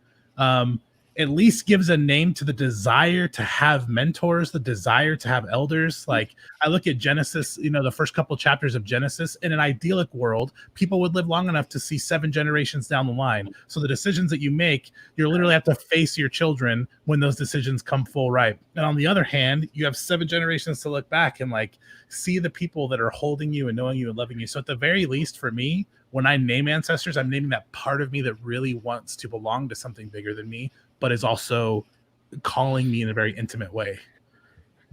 at least gives a name to the desire to have mentors, the desire to have elders. Like I look at Genesis, the first couple chapters of Genesis. In an idyllic world, people would live long enough to see 7 generations down the line. So the decisions that you make, you literally have to face your children when those decisions come full ripe. And on the other hand, you have 7 generations to look back and like see the people that are holding you and knowing you and loving you. So at the very least for me, when I name ancestors, I'm naming that part of me that really wants to belong to something bigger than me, but is also calling me in a very intimate way.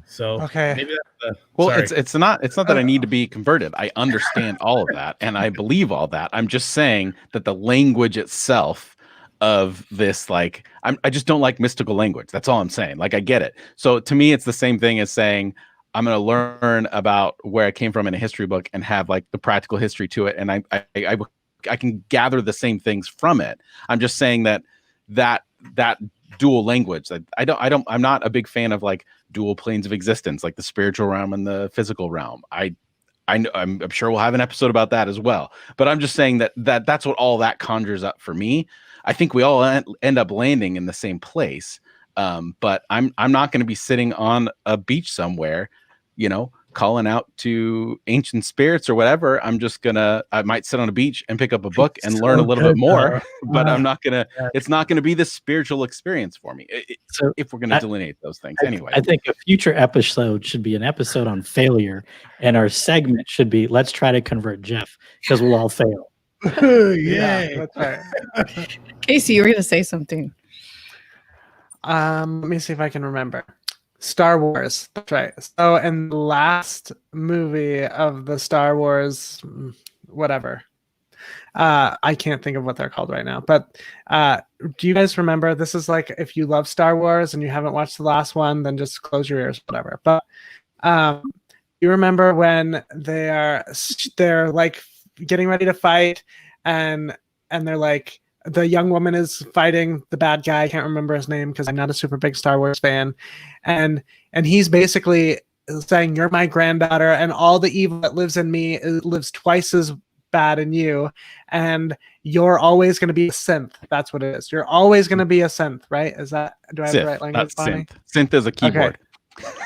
So okay. Maybe that's well, it's not that I need to be converted. I understand all of that and I believe all that. I'm just saying that the language itself of this, like, I just don't like mystical language. That's all I'm saying. Like, I get it. So to me, it's the same thing as saying I'm going to learn about where I came from in a history book and have like the practical history to it, and I can gather the same things from it. I'm just saying that dual language. I'm not a big fan of like dual planes of existence, like the spiritual realm and the physical realm. I'm sure we'll have an episode about that as well. But I'm just saying that's what all that conjures up for me. I think we all end up landing in the same place. But I'm not going to be sitting on a beach somewhere, calling out to ancient spirits or whatever. I might sit on a beach and pick up a book and learn a little bit more, but it's not gonna be this spiritual experience for me. So if we're gonna delineate those things anyway. I think a future episode should be an episode on failure, and our segment should be let's try to convert Jeff because we'll all fail. Yeah, that's right. Casey, you were going to say something. Let me see if I can remember. Star Wars. That's right. So in the last movie of the Star Wars, whatever. I can't think of what they're called right now. But do you guys remember? This is like if you love Star Wars and you haven't watched the last one, then just close your ears, whatever. But you remember when they're like getting ready to fight, and they're like, the young woman is fighting the bad guy. I can't remember his name because I'm not a super big Star Wars fan. And he's basically saying, you're my granddaughter, and all the evil that lives in me lives twice as bad in you. And you're always going to be a synth. That's what it is. You're always going to be a synth, right? Do I have the right language? Synth. Synth is a keyboard.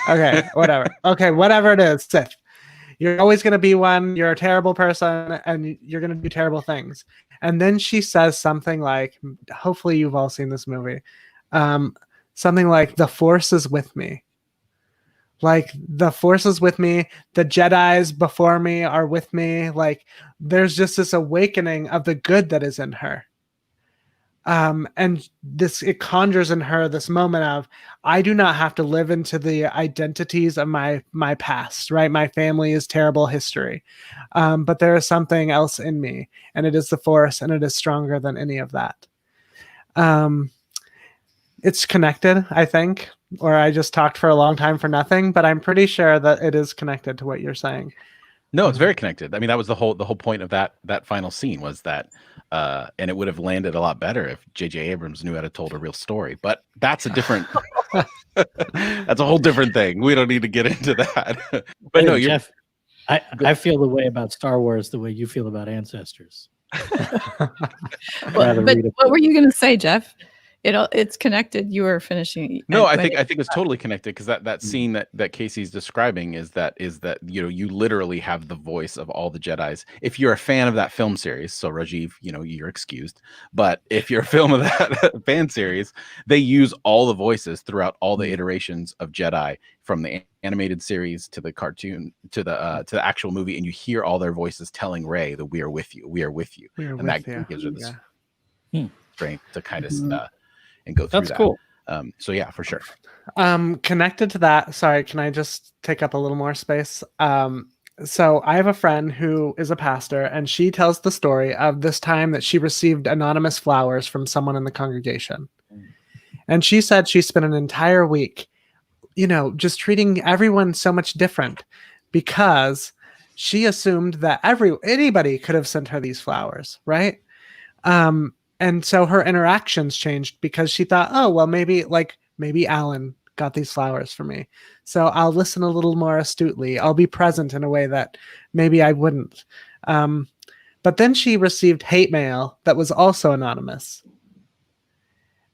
Okay, whatever. Okay, whatever it is, synth. You're always going to be one. You're a terrible person, and you're going to do terrible things. And then she says something like, hopefully you've all seen this movie, something like, the Force is with me. Like, the Force is with me. The Jedis before me are with me. Like, there's just this awakening of the good that is in her. And it conjures in her this moment of, I do not have to live into the identities of my past, right? My family is terrible history. But there is something else in me, and it is the Force, and it is stronger than any of that. It's connected, I think, or I just talked for a long time for nothing, but I'm pretty sure that it is connected to what you're saying. No, it's very connected. I mean, that was the whole point of that final scene was that, and it would have landed a lot better if J.J. Abrams knew how to told a real story. But that's a different, that's a whole different thing. We don't need to get into that. But no, you're, Jeff, I feel the way about Star Wars the way you feel about Ancestors. But what were you going to say, Jeff? It's connected. You were finishing. No, I think it's totally connected because that scene that Casey's describing is that you literally have the voice of all the Jedis. If you're a fan of that film series, so Rajiv, you're excused. But if you're a film of that fan series, they use all the voices throughout all the iterations of Jedi, from the animated series to the cartoon to the actual movie, and you hear all their voices telling Rey that we are with you, we are with you, and that gives her this strength to kind of and go through. That's cool. So yeah, for sure. Connected to that, sorry, can I just take up a little more space? So I have a friend who is a pastor, and she tells the story of this time that she received anonymous flowers from someone in the congregation. And she said she spent an entire week, just treating everyone so much different because she assumed that anybody could have sent her these flowers, right? And so her interactions changed because she thought, oh, well, maybe Alan got these flowers for me. So I'll listen a little more astutely. I'll be present in a way that maybe I wouldn't. But then she received hate mail that was also anonymous.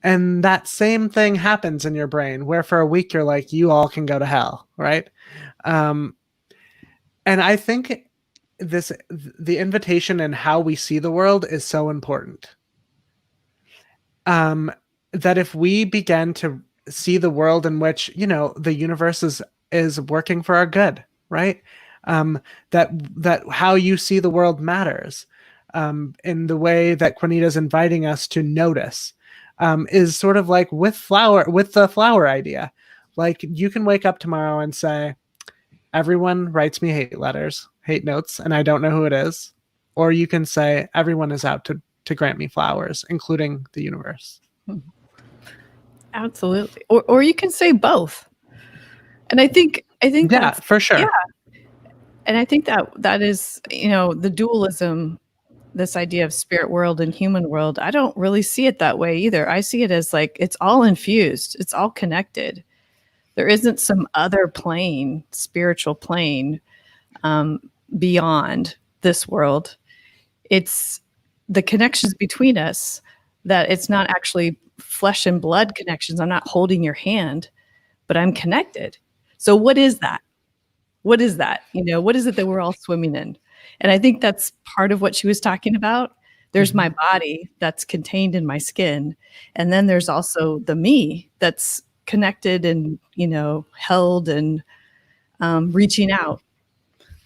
And that same thing happens in your brain where for a week you're like, you all can go to hell, right? And I think the invitation and how we see the world is so important. That if we begin to see the world in which, the universe is working for our good, right? That how you see the world matters, in the way that Juanita's inviting us to notice, is sort of like with the flower idea. Like you can wake up tomorrow and say, everyone writes me hate notes, and I don't know who it is. Or you can say, everyone is out to grant me flowers, including the universe. Absolutely. Or you can say both. And I think yeah, for sure. Yeah. And I think that is, the dualism, this idea of spirit world and human world, I don't really see it that way either. I see it as like it's all infused. It's all connected. There isn't some other plane, spiritual plane, beyond this world. It's the connections between us, that it's not actually flesh and blood connections. I'm not holding your hand, but I'm connected. So what is that? What is that? What is it that we're all swimming in? And I think that's part of what she was talking about. There's my body that's contained in my skin. And then there's also the me that's connected and, held and reaching out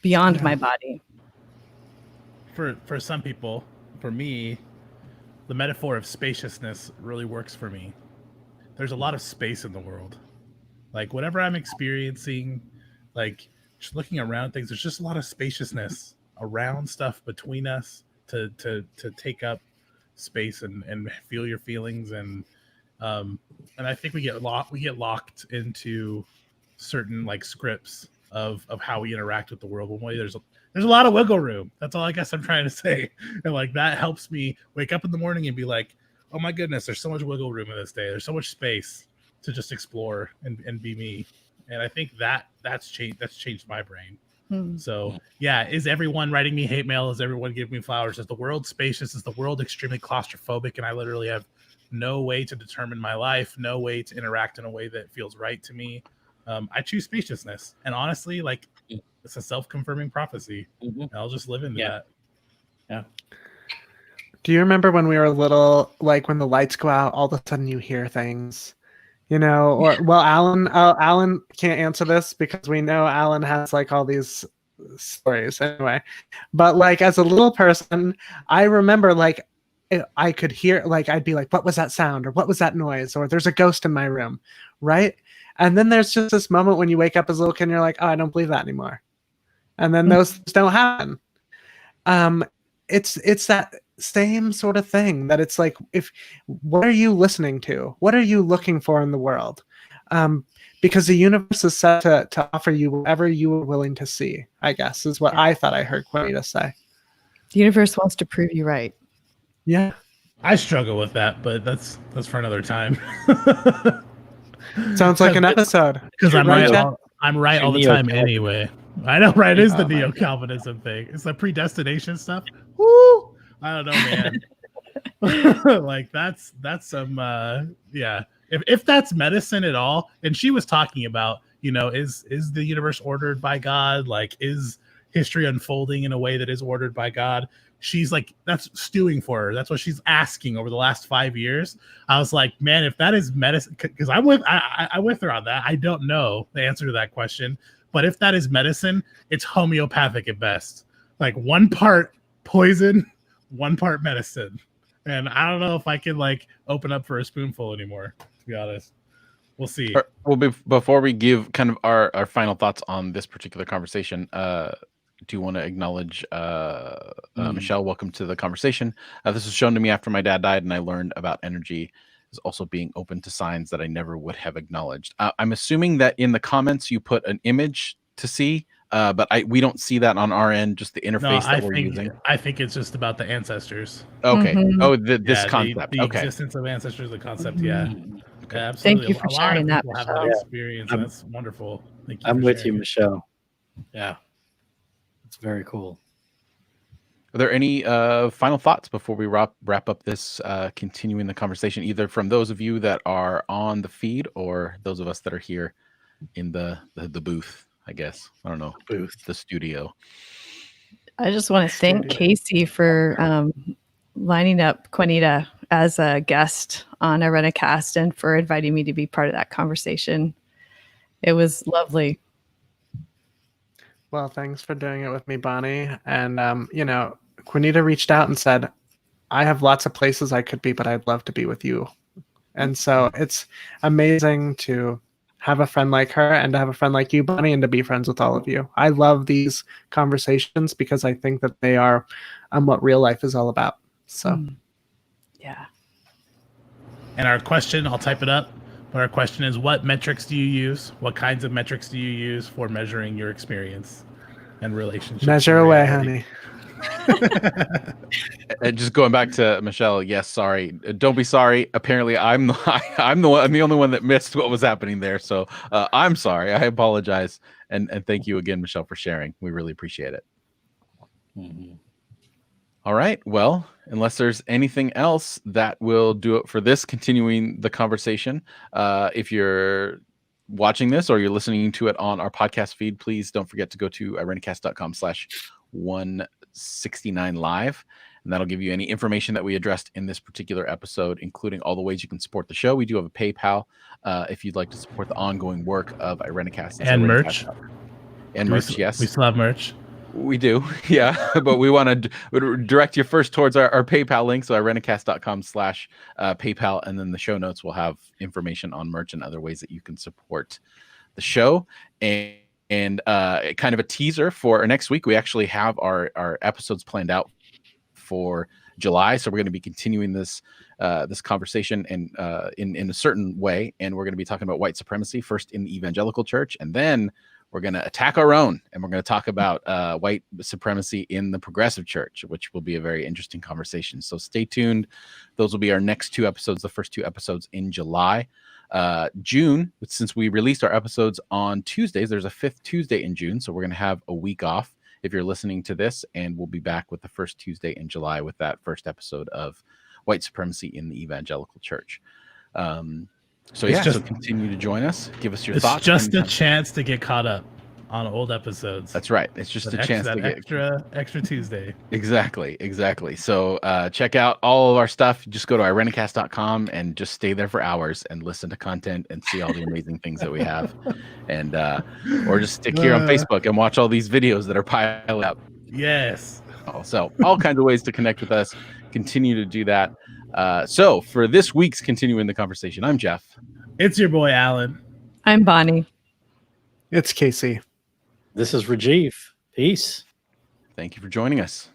beyond my body. For some people, for me, the metaphor of spaciousness really works for me. There's a lot of space in the world. Like whatever I'm experiencing, like just looking around things, there's just a lot of spaciousness around stuff between us to take up space and feel your feelings. And I think we get locked into certain like scripts of how we interact with the world. When there's a lot of wiggle room. That's all I guess I'm trying to say. And like that helps me wake up in the morning and be like, oh my goodness, there's so much wiggle room in this day. There's so much space to just explore and be me. And I think that's changed my brain. So yeah, is everyone writing me hate mail? Is everyone giving me flowers? Is the world spacious? Is the world extremely claustrophobic? And I literally have no way to determine my life, no way to interact in a way that feels right to me. I choose spaciousness. And honestly, like it's a self-confirming prophecy. I'll just live into that. Yeah. Do you remember when we were little, like when the lights go out, all of a sudden you hear things? Alan can't answer this because we know Alan has like all these stories anyway. But like as a little person, I remember like I could hear, like I'd be like, what was that sound? Or what was that noise? Or there's a ghost in my room, right? And then there's just this moment when you wake up as a little kid and you're like, oh, I don't believe that anymore. And then those things don't happen. It's that same sort of thing that it's like, what are you listening to? What are you looking for in the world? because the universe is set to offer you whatever you are willing to see, I guess, is what I thought I heard Juanita say. The universe wants to prove you right. Yeah. I struggle with that, but that's for another time. Sounds like an episode. Because I'm Right, right. Jeff? I'm right all the Neo time Calvinism. anyway. I know, right? It is the Oh my neo Calvinism thing. It's the predestination stuff. Woo! I don't know, man. Like that's some yeah. If that's medicine at all, and she was talking about, is the universe ordered by God? Like, is history unfolding in a way that is ordered by God? She's like, that's stewing for her. That's what she's asking over the last 5 years. I was like, man, if that is medicine, because I'm with her on that. I don't know the answer to that question, but if that is medicine, it's homeopathic at best. Like 1 part poison, 1 part medicine. And I don't know if I can like open up for a spoonful anymore, to be honest. We'll see. Well, before we give kind of our final thoughts on this particular conversation, do you want to acknowledge Michelle? Welcome to the conversation. This was shown to me after my dad died, and I learned about energy as also being open to signs that I never would have acknowledged. I'm assuming that in the comments you put an image to see, but we don't see that on our end, just the interface that we're using. I think it's just about the ancestors. Okay. Mhm. Oh, this concept. The okay. existence of ancestors, the concept. Yeah. Okay. Yeah, absolutely. Thank you for a lot of sharing that, people have that Michelle. experience, and that's wonderful. Thank you. I'm for with you, sharing. Michelle. Yeah. It's very cool. Are there any final thoughts before we wrap up this continuing the conversation, either from those of you that are on the feed or those of us that are here in the booth, I guess. I don't know. The studio. I just want to thank Casey for lining up Juanita as a guest on Arenacast and for inviting me to be part of that conversation. It was lovely. Well, thanks for doing it with me, Bonnie. And, Juanita reached out and said, I have lots of places I could be, but I'd love to be with you. And so it's amazing to have a friend like her and to have a friend like you, Bonnie, and to be friends with all of you. I love these conversations because I think that they are what real life is all about. So, Yeah. And our question, I'll type it up, but our question is, what metrics do you use? What kinds of metrics do you use for measuring your experience and relationships? measure and away, reality? honey. Just going back to Michelle, yes, sorry. Don't be sorry. Apparently, I'm the only one that missed what was happening there. So I'm sorry. I apologize, and thank you again, Michelle, for sharing. We really appreciate it. Mm-hmm. All right. Well, unless there's anything else, that will do it for this. Continuing the conversation. If you're watching this or you're listening to it on our podcast feed, please don't forget to go to irenicast.com/169 live. And that'll give you any information that we addressed in this particular episode, including all the ways you can support the show. We do have a PayPal if you'd like to support the ongoing work of Irenicast. And merch. And merch, yes. We still have merch. We do, yeah. But we want to direct you first towards our PayPal link. So irenicast.com/PayPal. And then the show notes will have information on merch and other ways that you can support the show. And kind of a teaser for our next week, we actually have our episodes planned out for July. So we're going to be continuing this conversation and in a certain way. And we're going to be talking about white supremacy first in the evangelical church, and then we're going to attack our own, and we're going to talk about white supremacy in the progressive church, which will be a very interesting conversation. So stay tuned. Those will be our next 2 episodes, the first 2 episodes in July. June, since we released our episodes on Tuesdays, there's a 5th Tuesday in June. So we're going to have a week off if you're listening to this, and we'll be back with the first Tuesday in July with that first episode of white supremacy in the evangelical church. So continue to join us. Give us your thoughts. It's just a chance to get caught up on old episodes. That's right. It's just a chance to get extra Tuesday. Exactly. So check out all of our stuff. Just go to irenicast.com and just stay there for hours and listen to content and see all the amazing things that we have. And or just stick here on Facebook and watch all these videos that are piled up. Yes. So all kinds of ways to connect with us. Continue to do that. So for this week's Continuing the Conversation, I'm Jeff. It's your boy, Alan. I'm Bonnie. It's Casey. This is Rajiv. Peace. Thank you for joining us.